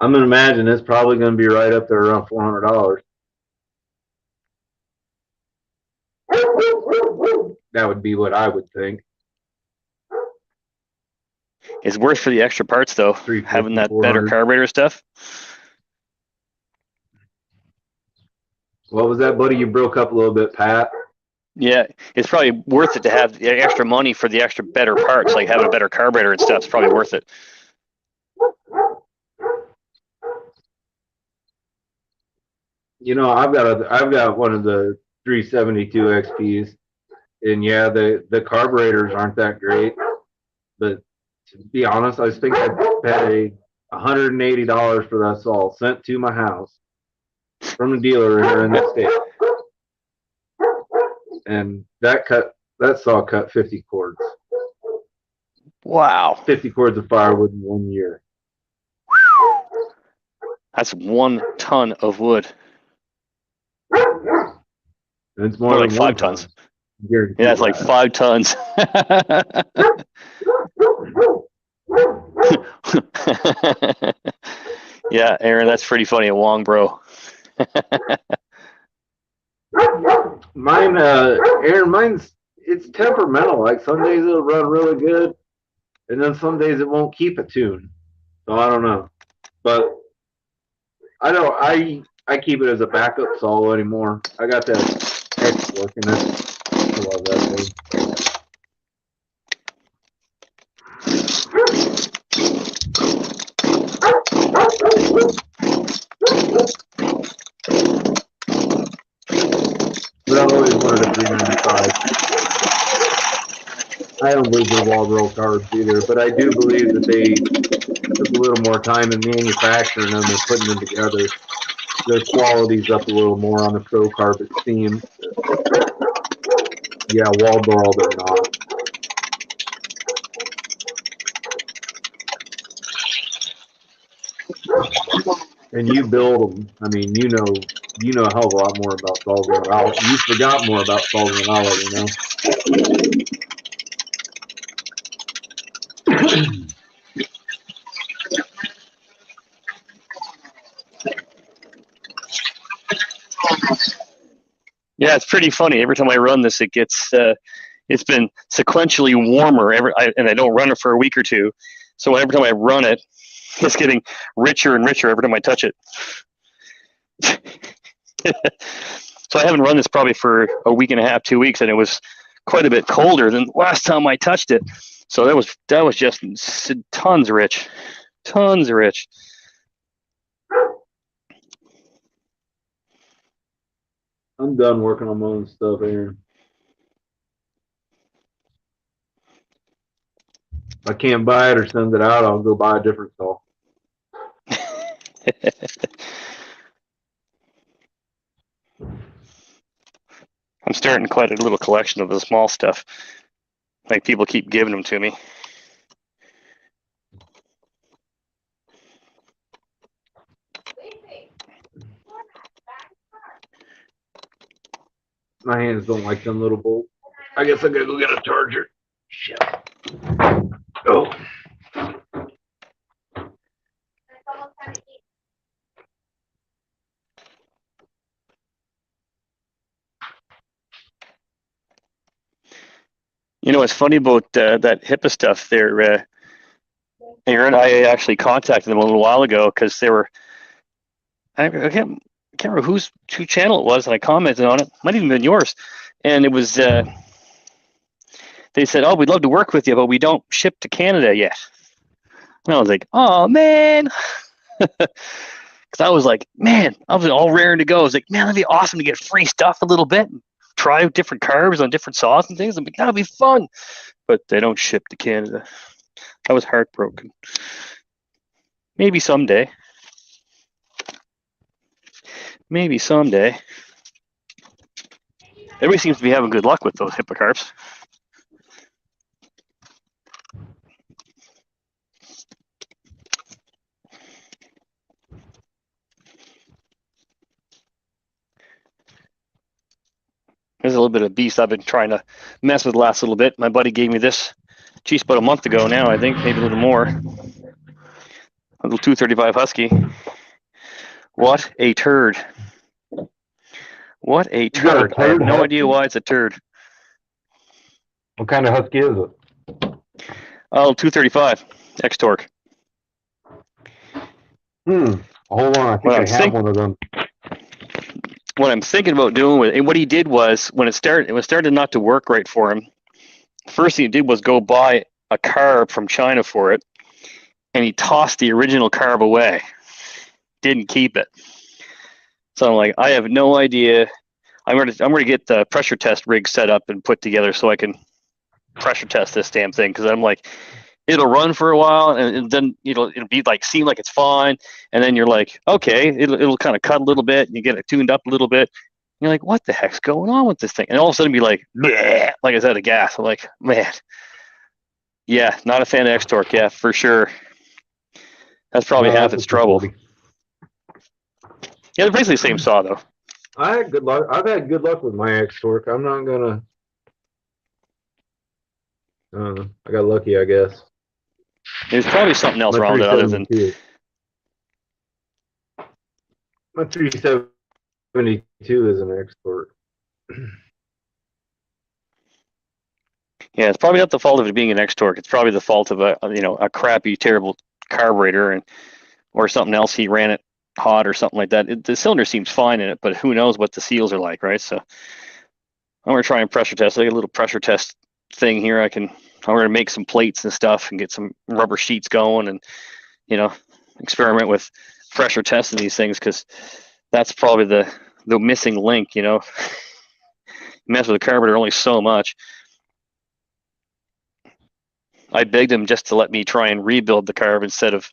I'm gonna imagine it's probably gonna be right up there around $400. That would be what I would think. It's worth for the extra parts though, having that better carburetor stuff. What was that, buddy? You broke up a little bit, Pat. Yeah, it's probably worth it to have the extra money for the extra better parts, like having a better carburetor and stuff. It's probably worth it. I've got one of the 372 XPs, and yeah, the carburetors aren't that great, but to be honest, I think I paid $180 for that saw sent to my house from the dealer here in the state, and that saw cut 50 cords. Wow, 50 cords of firewood in 1 year. That's 1 ton of wood. And it's more like 5 ton. tons. Yeah, it's like 5 tons. Yeah, Aaron, that's pretty funny. A Wong bro. Aaron, it's temperamental. Like some days it'll run really good, and then some days it won't keep a tune. So I don't know, but I keep it as a backup solo anymore. I got that X working. I love that thing. But I've always wanted a 395. I don't believe they're Waldro carbs either, but I do believe that they took a little more time in manufacturing them and putting them together. The quality's up a little more on the Pro Carb, it seems. Yeah, Waldro, they're not. And you build them. I mean, you know a hell of a lot more about solving than I. You forgot more about solving than I, Yeah, it's pretty funny. Every time I run this, it gets it's been sequentially warmer and I don't run it for a week or two. So every time I run it, it's getting richer and richer every time I touch it. So I haven't run this probably for a week and a half, 2 weeks, and it was quite a bit colder than last time I touched it. So that was just tons rich. I'm done working on my own stuff, Aaron. If I can't buy it or send it out, I'll go buy a different saw. I'm starting quite a little collection of the small stuff. Like people keep giving them to me. My hands don't like them little bolts. I guess I gotta go get a charger. Shit. Oh. You know what's funny about that HIPAA stuff there, Aaron? I actually contacted them a little while ago because they were. I can't remember whose channel it was, and I commented on it. Might even been yours, and it was. They said, "Oh, we'd love to work with you, but we don't ship to Canada yet." And I was like, "Oh man," because I was like, "Man," I was all raring to go. I was like, "Man, that'd be awesome to get free stuff a little bit, and try different carbs on different sauce and things. I'm like, that'd be fun." But they don't ship to Canada. I was heartbroken. Maybe someday. Maybe someday. Everybody seems to be having good luck with those HIPAA carbs. There's a little bit of beast I've been trying to mess with the last little bit. My buddy gave me this, geez, about a month ago now, I think, maybe a little more. A little 235 Husky. What a turd. What a turd. I have no idea why it's a turd. What kind of Husky is it? Oh, 235 X-Torque. Hold on, I think I have one of them. What I'm thinking about doing with it, and what he did was when it started not to work right for him. The first thing he did was go buy a carb from China for it, and he tossed the original carb away. Didn't keep it. So I'm like, I have no idea. I'm gonna get the pressure test rig set up and put together so I can pressure test this damn thing, because I'm like, it'll run for a while and then it'll be like seem like it's fine, and then you're like, okay, it'll kind of cut a little bit and you get it tuned up a little bit. You're like, what the heck's going on with this thing? And all of a sudden be like, bleh, like it's out of gas. I'm like, man, yeah, not a fan of X-Torque, yeah, for sure. That's probably half its trouble. Yeah, they're basically the same saw though. I had good luck. I've had good luck with my X-Torque. I'm not gonna. I got lucky, I guess. There's probably something else wrong with it other than. My 372 is an X-Torque. Yeah, it's probably not the fault of it being an X-Torque. It's probably the fault of a crappy, terrible carburetor or something else. He ran it hot or something like that. The cylinder seems fine in it, but who knows what the seals are like, right? So I'm gonna try and pressure test. I got a little pressure test thing here. I'm gonna make some plates and stuff and get some rubber sheets going and experiment with pressure testing these things, because that's probably the missing link. Mess with the carburetor only so much. I begged him just to let me try and rebuild the carb instead of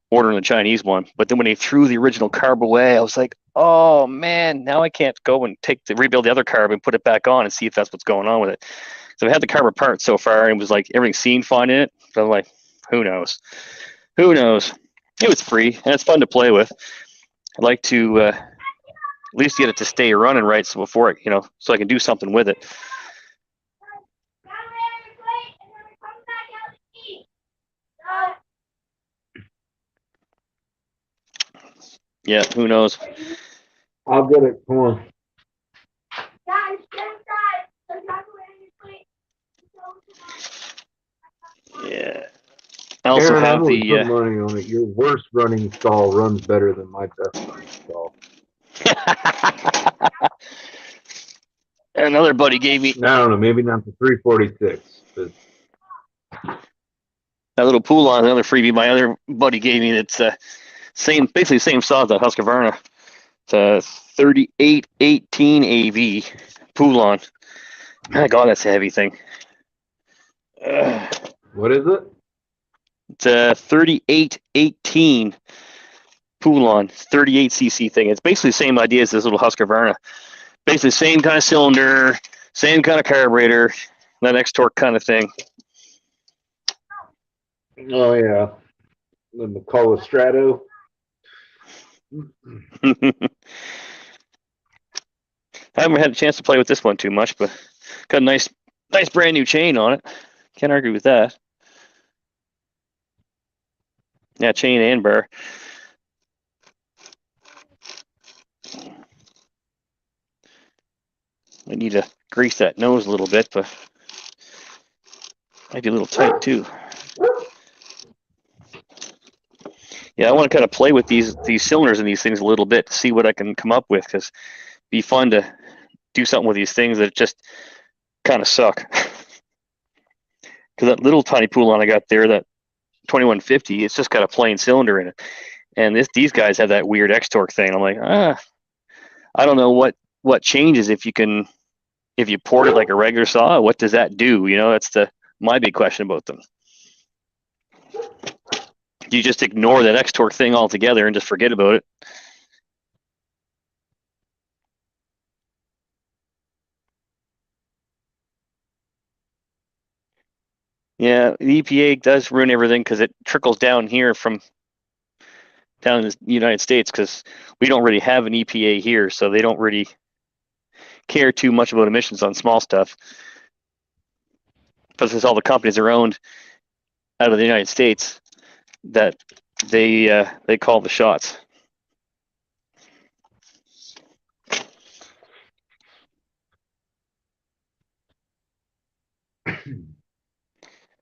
ordering the Chinese one. But then when he threw the original carb away, I was like, oh man, now I can't go and rebuild the other carb and put it back on and see if that's what's going on with it. So I had the carb apart so far, and it was like everything seemed fine in it. But I'm like, who knows? Who knows? It was free and it's fun to play with. I'd like to at least get it to stay running right, so before it, so I can do something with it. Yeah, who knows? I'll get it. Come on. Yeah. I also Aaron, have put money on it. Your worst running stall runs better than my best running stall. Another buddy gave me. I don't know. Maybe not the 346. But... that little Poulon, another freebie my other buddy gave me. It's basically same saw as the Husqvarna. It's a 3818 AV Poulon. My God, that's a heavy thing. What is it? It's a 3818 Poulon, 38cc thing. It's basically the same idea as this little Husqvarna. Basically same kind of cylinder, same kind of carburetor, that X-Torque kind of thing. Oh yeah, the McCullough Strato. I haven't had a chance to play with this one too much, but got a nice brand new chain on it. Can't argue with that. Yeah, chain and bar. I need to grease that nose a little bit, but might be a little tight too. Yeah, I want to kind of play with these cylinders and these things a little bit to see what I can come up with, because it'd be fun to do something with these things that just kind of suck. Because that little tiny Poulon I got there, that 2150, it's just got a plain cylinder in it, and these guys have that weird X-Torque thing. I'm like, I don't know what changes if you port it like a regular saw. What does that do? That's my big question about them. Do you just ignore that X-Torque thing altogether and just forget about it? Yeah, the EPA does ruin everything because it trickles down here from down in the United States, because we don't really have an EPA here, so they don't really care too much about emissions on small stuff. Because since all the companies are owned out of the United States, that they call the shots.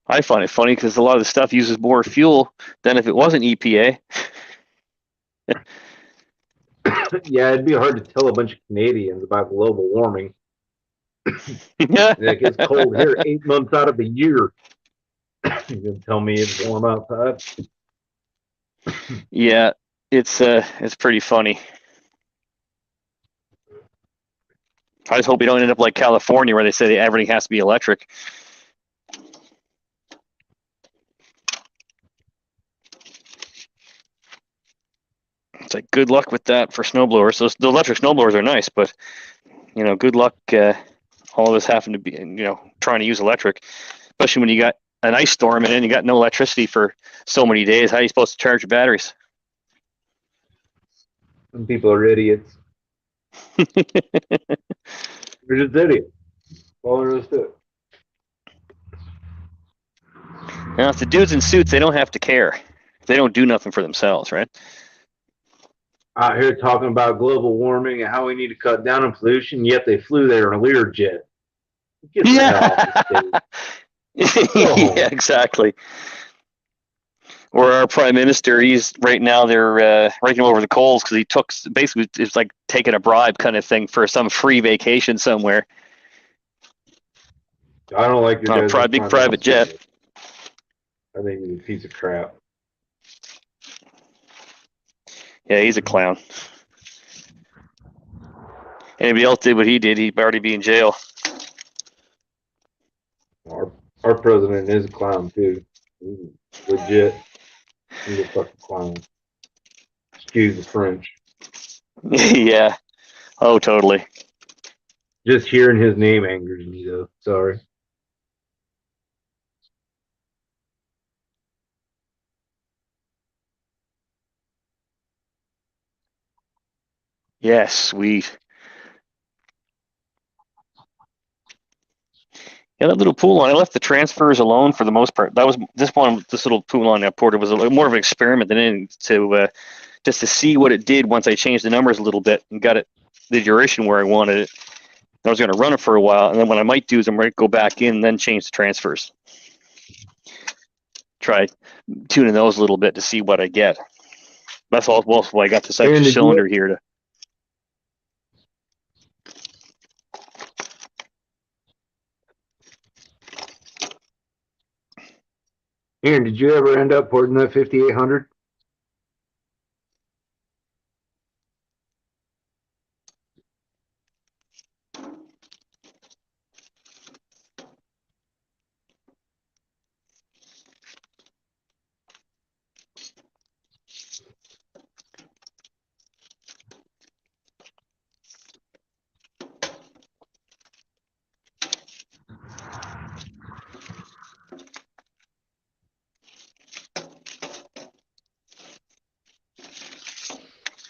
I find it funny because a lot of the stuff uses more fuel than if it wasn't EPA. Yeah, it'd be hard to tell a bunch of Canadians about global warming. Yeah. It gets cold here 8 months out of the year. You can tell me it's warm outside. Yeah, it's pretty funny. I just hope we don't end up like California where they say everything has to be electric. It's like good luck with that for snowblowers. So the electric snowblowers are nice, but good luck. All of us having to be, trying to use electric, especially when you got an ice storm and then you got no electricity for so many days. How are you supposed to charge your batteries? Some people are idiots. They're just idiots. All there is to it. Now, if the dudes in suits, they don't have to care. They don't do nothing for themselves, right? Out here talking about global warming and how we need to cut down on pollution, yet they flew there in a Learjet. Get the hell off the stage. Yeah, exactly. Or our prime minister, he's right now they're raking over the coals because he took basically it's like taking a bribe kind of thing for some free vacation somewhere. I don't like your on a big private jet. I think he's a piece of crap. Yeah, he's a clown. Anybody else did what he did, he'd already be in jail. Our president is a clown too. He's legit. He's a fucking clown. Excuse the French. Yeah. Oh, totally. Just hearing his name angers me though. Sorry. Yeah, sweet. Yeah, that little pool line, I left the transfers alone for the most part. That was this little pool line I ported was more of an experiment than anything to just to see what it did once I changed the numbers a little bit and got it the duration where I wanted it. I was going to run it for a while, and then what I might do is I'm going to go back in and then change the transfers. Try tuning those a little bit to see what I get. That's all. Well, I got this extra cylinder here to. Aaron, did you ever end up porting that 5800?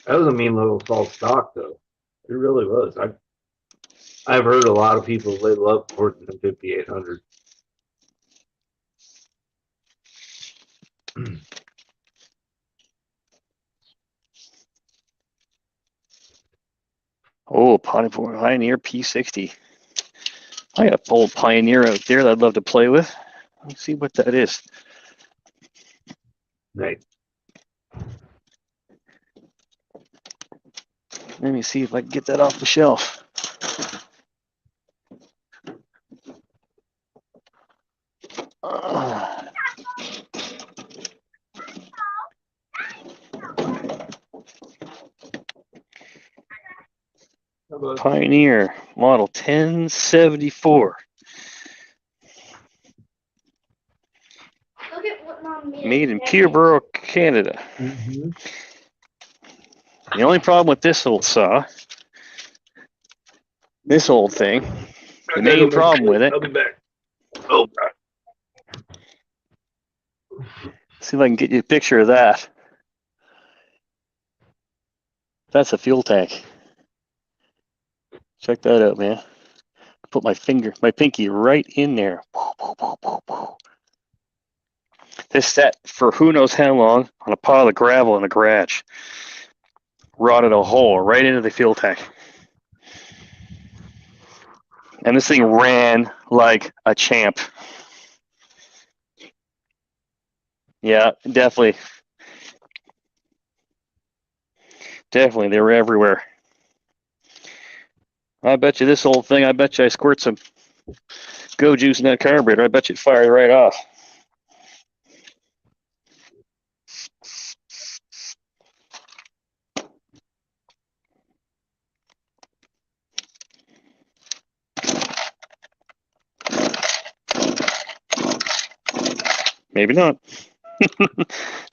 That was a mean little false stock, though. It really was. I've heard a lot of people they love porting the 5800. Oh, Pioneer P60. I got an old Pioneer out there that I'd love to play with. Let's see what that is. Right. Let me see if I can get that off the shelf. Pioneer model 1074. Look at what Mom Made in Peterborough, Canada. Mm-hmm. The only problem with this old saw, this old thing, the main problem with it. I'll be back. Oh, See if I can get you a picture of that. That's a fuel tank. Check that out, man. Put my pinky right in there. This sat for who knows how long on a pile of gravel in the garage. Rotted a hole right into the fuel tank. And this thing ran like a champ. Yeah, definitely. Definitely, they were everywhere. I bet you this old thing, I bet you I squirt some go juice in that carburetor. I bet you it fired right off. Maybe not.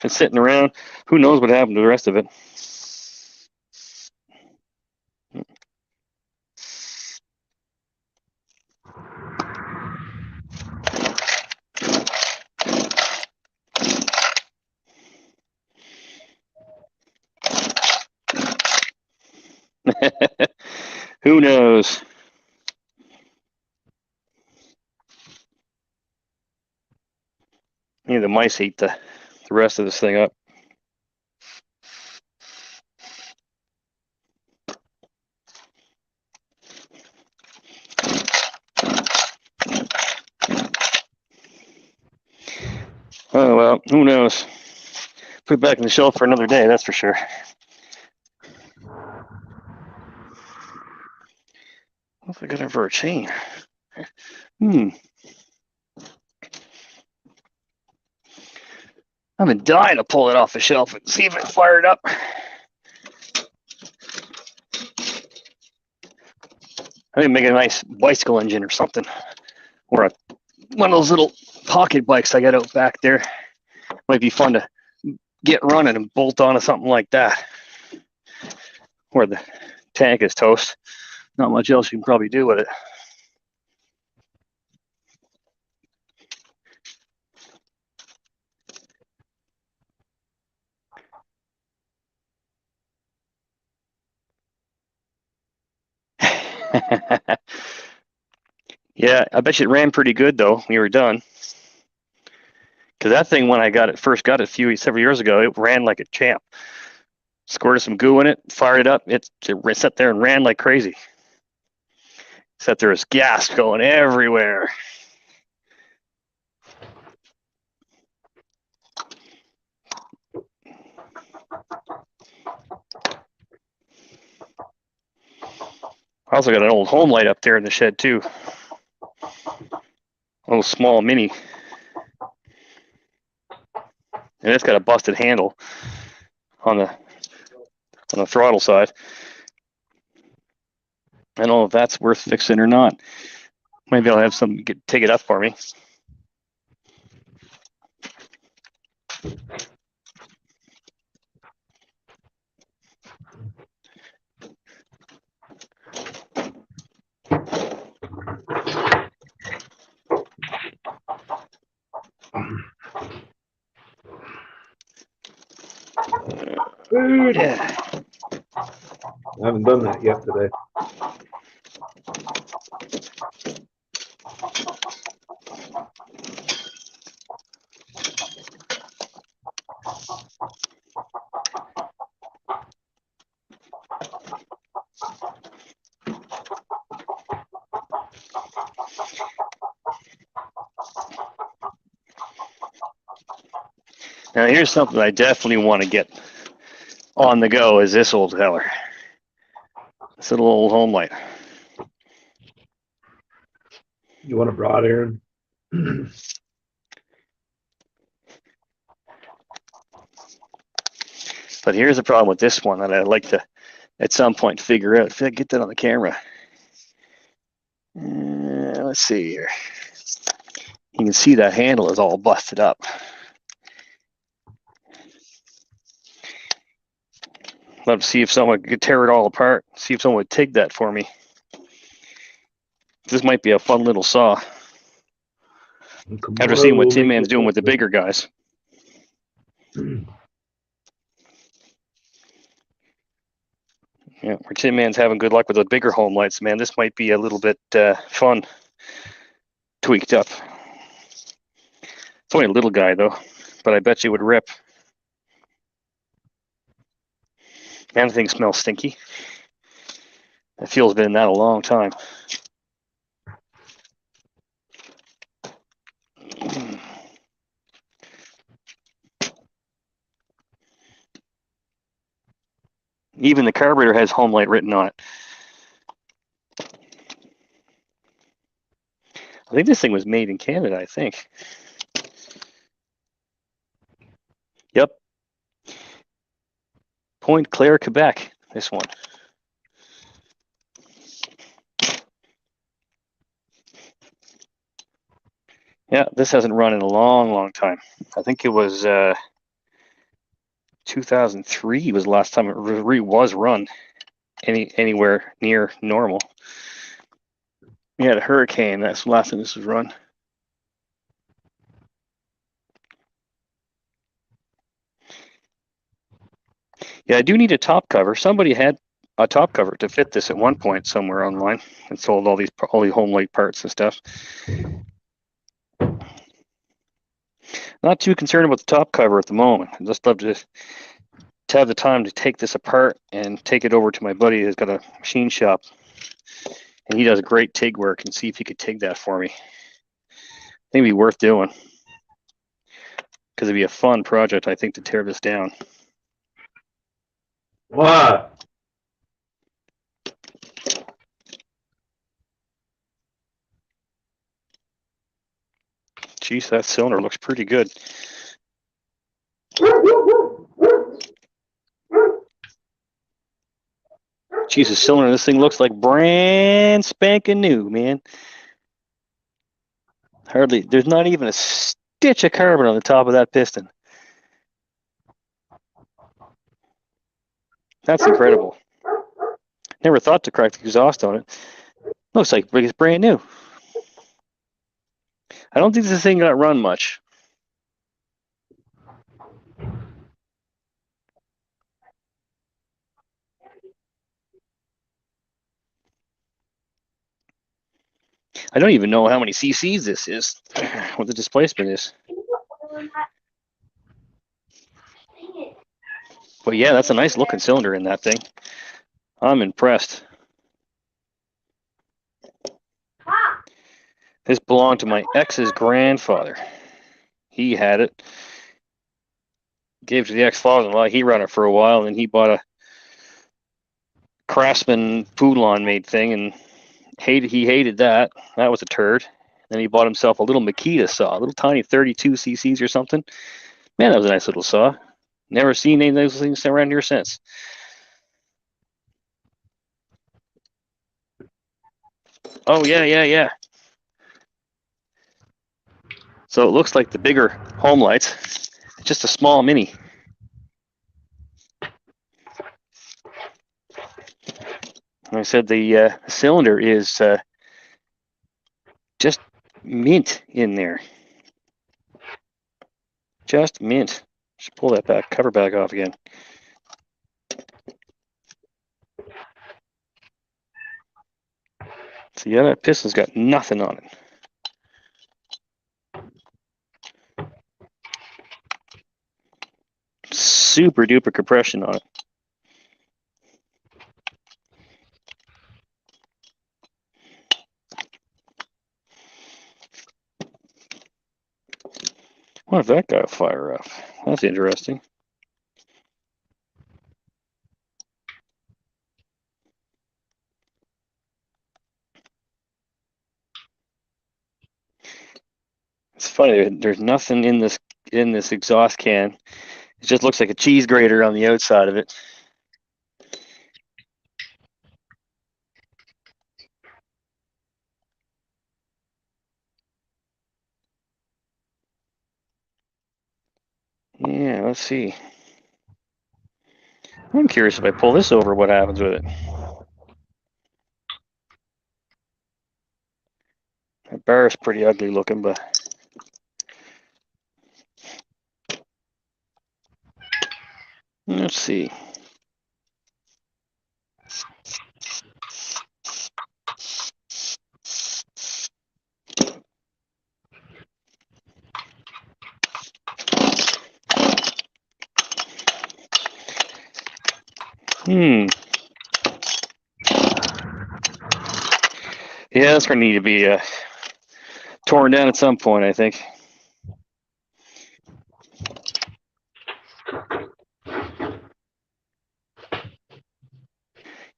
It's sitting around. Who knows what happened to the rest of it? Who knows? Maybe the mice ate the rest of this thing up. Oh, well, who knows? Put it back in the shelf for another day, that's for sure. What if I got it for a chain? I've been dying to pull it off the shelf and see if it fired up. I think make a nice bicycle engine or something. Or one of those little pocket bikes I got out back there. Might be fun to get running and bolt onto something like that. Where the tank is toast. Not much else you can probably do with it. Yeah, I bet you it ran pretty good though when you were done. Because that thing, when I first got it several years ago, it ran like a champ. Squirted some goo in it, fired it up. It sat there and ran like crazy. Sat there as gas going everywhere. I also got an old home light up there in the shed too. A little small mini. And it's got a busted handle on the throttle side. I don't know if that's worth fixing or not. Maybe I'll have somebody take it up for me. Food. I haven't done that yet today. Now here's something I definitely want to get on the go is this old feller. This little old home light. You want a broad, Aaron? But here's the problem with this one that I'd like to at some point figure out. If I get that on the camera. Let's see here. You can see that handle is all busted up. Love to see if someone could tear it all apart. See if someone would take that for me. This might be a fun little saw. After seeing what Tin Man's doing with the bigger guys. Yeah, our Tin Man's having good luck with the bigger home lights, man. This might be a little bit fun, tweaked up. It's only a little guy, though, but I bet you would rip. Man, the thing smells stinky. It feels been in that a long time. Even the carburetor has home light written on it. I think this thing was made in Canada, I think. Yep. Pointe Claire, Quebec, this one. Yeah, this hasn't run in a long, long time. I think it was 2003 was the last time it was run anywhere near normal. We had a hurricane. That's the last time this was run. Yeah, I do need a top cover. Somebody had a top cover to fit this at one point somewhere online and sold all these home light parts and stuff. Not too concerned about the top cover at the moment. I'd just love to have the time to take this apart and take it over to my buddy who's got a machine shop. And he does great TIG work, and see if he could TIG that for me. I think it'd be worth doing, because it'd be a fun project, I think, to tear this down. What? Jeez, that cylinder looks pretty good. Jeez, the cylinder, this thing looks like brand spanking new, man. Hardly, there's not even a stitch of carbon on the top of that piston. That's incredible. Never thought to crack the exhaust on it. Looks like it's brand new. I don't think this thing got run much. I don't even know how many cc's this is, what the displacement is. But yeah, that's a nice looking cylinder in that thing. I'm impressed. This belonged to my ex's grandfather. He had it. Gave it to the ex-father-in-law. He ran it for a while, and then he bought a Craftsman Poudlon made thing, and he hated that. That was a turd. Then he bought himself a little Makita saw, a little tiny 32 cc's or something. Man, that was a nice little saw. Never seen any of those things around here since. Oh, yeah. So it looks like the bigger home lights, just a small mini. Like I said, the cylinder is just mint in there. Just mint. Should pull that cover back off again. So yeah, that piston's got nothing on it. Super duper compression on it. What if that got a fire up? That's interesting. It's funny. There's nothing in this exhaust can. It just looks like a cheese grater on the outside of it. Yeah, let's see. I'm curious if I pull this over, what happens with it. That bar is pretty ugly looking, but let's see. Yeah, that's going to need to be torn down at some point, I think.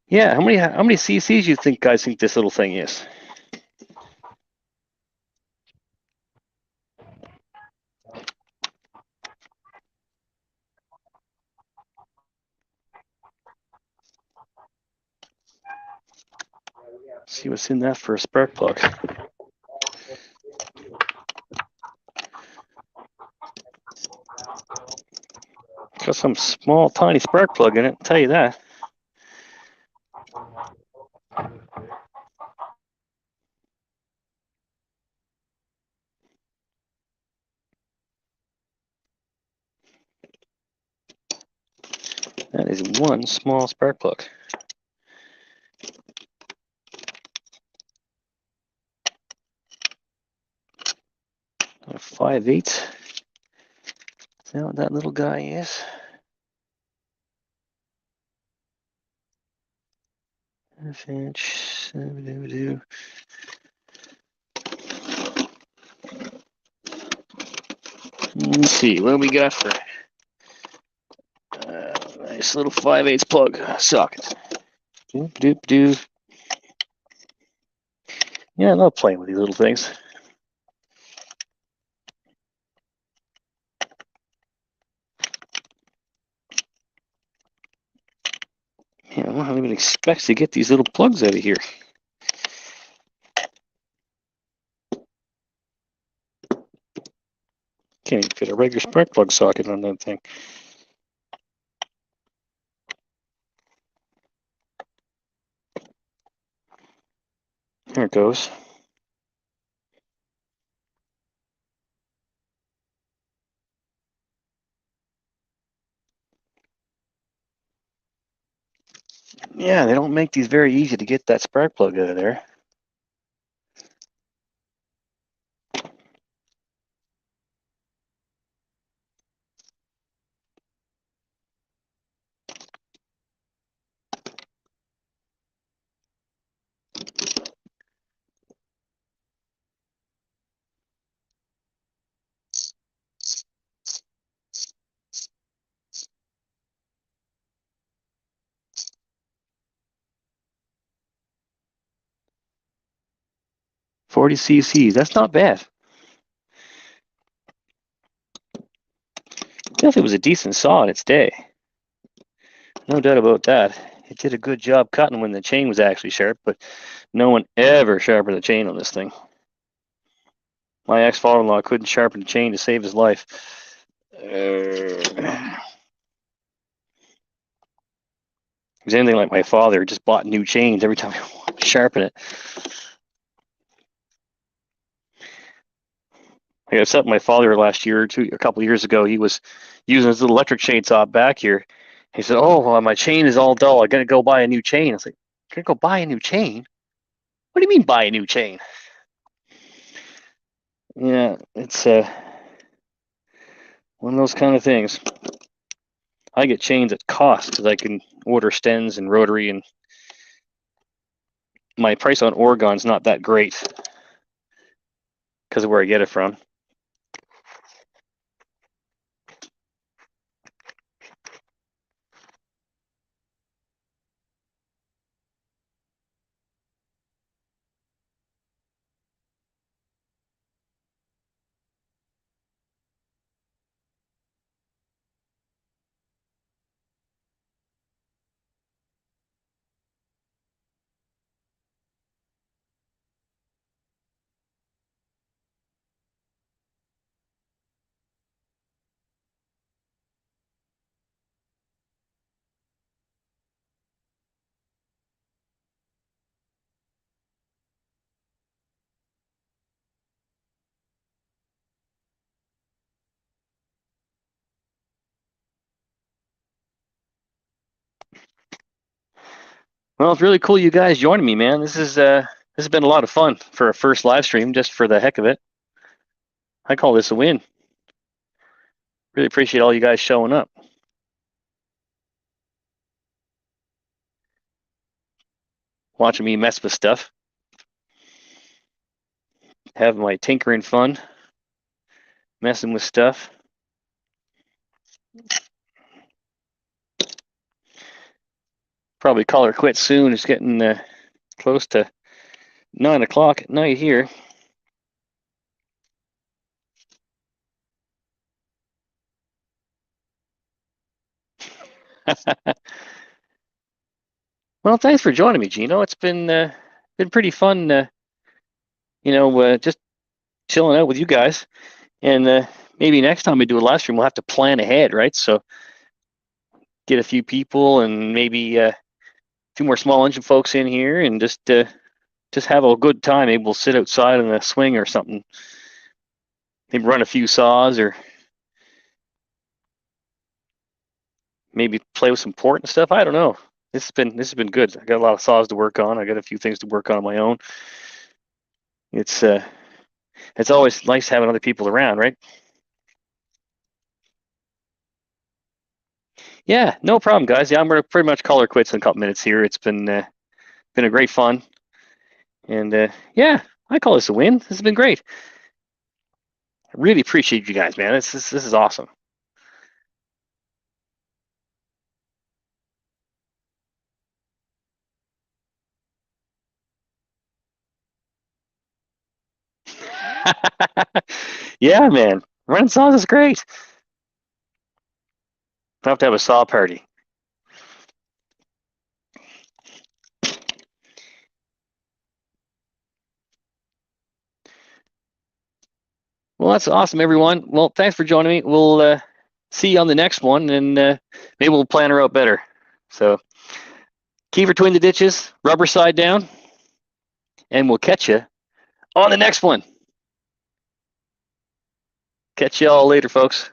Yeah, how many cc's you think guys think this little thing is? See what's in that for a spark plug. Got some small, tiny spark plug in it, I'll tell you that. That is one small spark plug. A 5/8. Is that what that little guy is? Half-inch. Let's see, what do we got for nice little 5/8 plug socket. Doop, doop, doop. Yeah, I love playing with these little things. Yeah, I don't even expect to get these little plugs out of here. Can't even fit a regular spark plug socket on that thing. There it goes. Yeah, they don't make these very easy to get that spark plug out of there. $40 cc's, that's not bad. Definitely was a decent saw in its day. No doubt about that. It did a good job cutting when the chain was actually sharp, but no one ever sharpened the chain on this thing. My ex-father-in-law couldn't sharpen the chain to save his life. If he's anything like my father, just bought new chains every time he wanted to sharpen it. I was up with my father last year or two, a couple of years ago. He was using his little electric chainsaw back here. He said, "Oh, well, my chain is all dull. I gotta go buy a new chain." I was like, "Gonna go buy a new chain? What do you mean buy a new chain?" Yeah, it's one of those kind of things. I get chains at cost because I can order stems and rotary, and my price on Oregon's not that great because of where I get it from. Well, it's really cool you guys joining me, man. This has been a lot of fun for a first live stream, just for the heck of it. I call this a win. Really appreciate all you guys showing up. watching me mess with stuff. Have my tinkering fun, messing with stuff. Probably call her quits soon. It's getting close to 9 o'clock at night here. Well, thanks for joining me, Gino. It's been pretty fun, just chilling out with you guys. And maybe next time we do a live stream, we'll have to plan ahead, right? So get a few people and maybe a few more small engine folks in here, and just have a good time. Maybe we'll sit outside on a swing or something. Maybe run a few saws, or maybe play with some port and stuff. I don't know. This has been good. I got a lot of saws to work on. I got a few things to work on my own. It's always nice having other people around, right? Yeah, no problem, guys. Yeah, I'm gonna pretty much call her quits in a couple minutes here. It's been a great fun, and yeah, I call this a win. This has been great. I really appreciate you guys, man. This is awesome. Yeah, man. Running saws is great. I have to have a saw party. Well, that's awesome, everyone. Well, thanks for joining me. We'll see you on the next one, and maybe we'll plan her out better. So keep her between the ditches, rubber side down, and we'll catch you on the next one. Catch you all later, folks.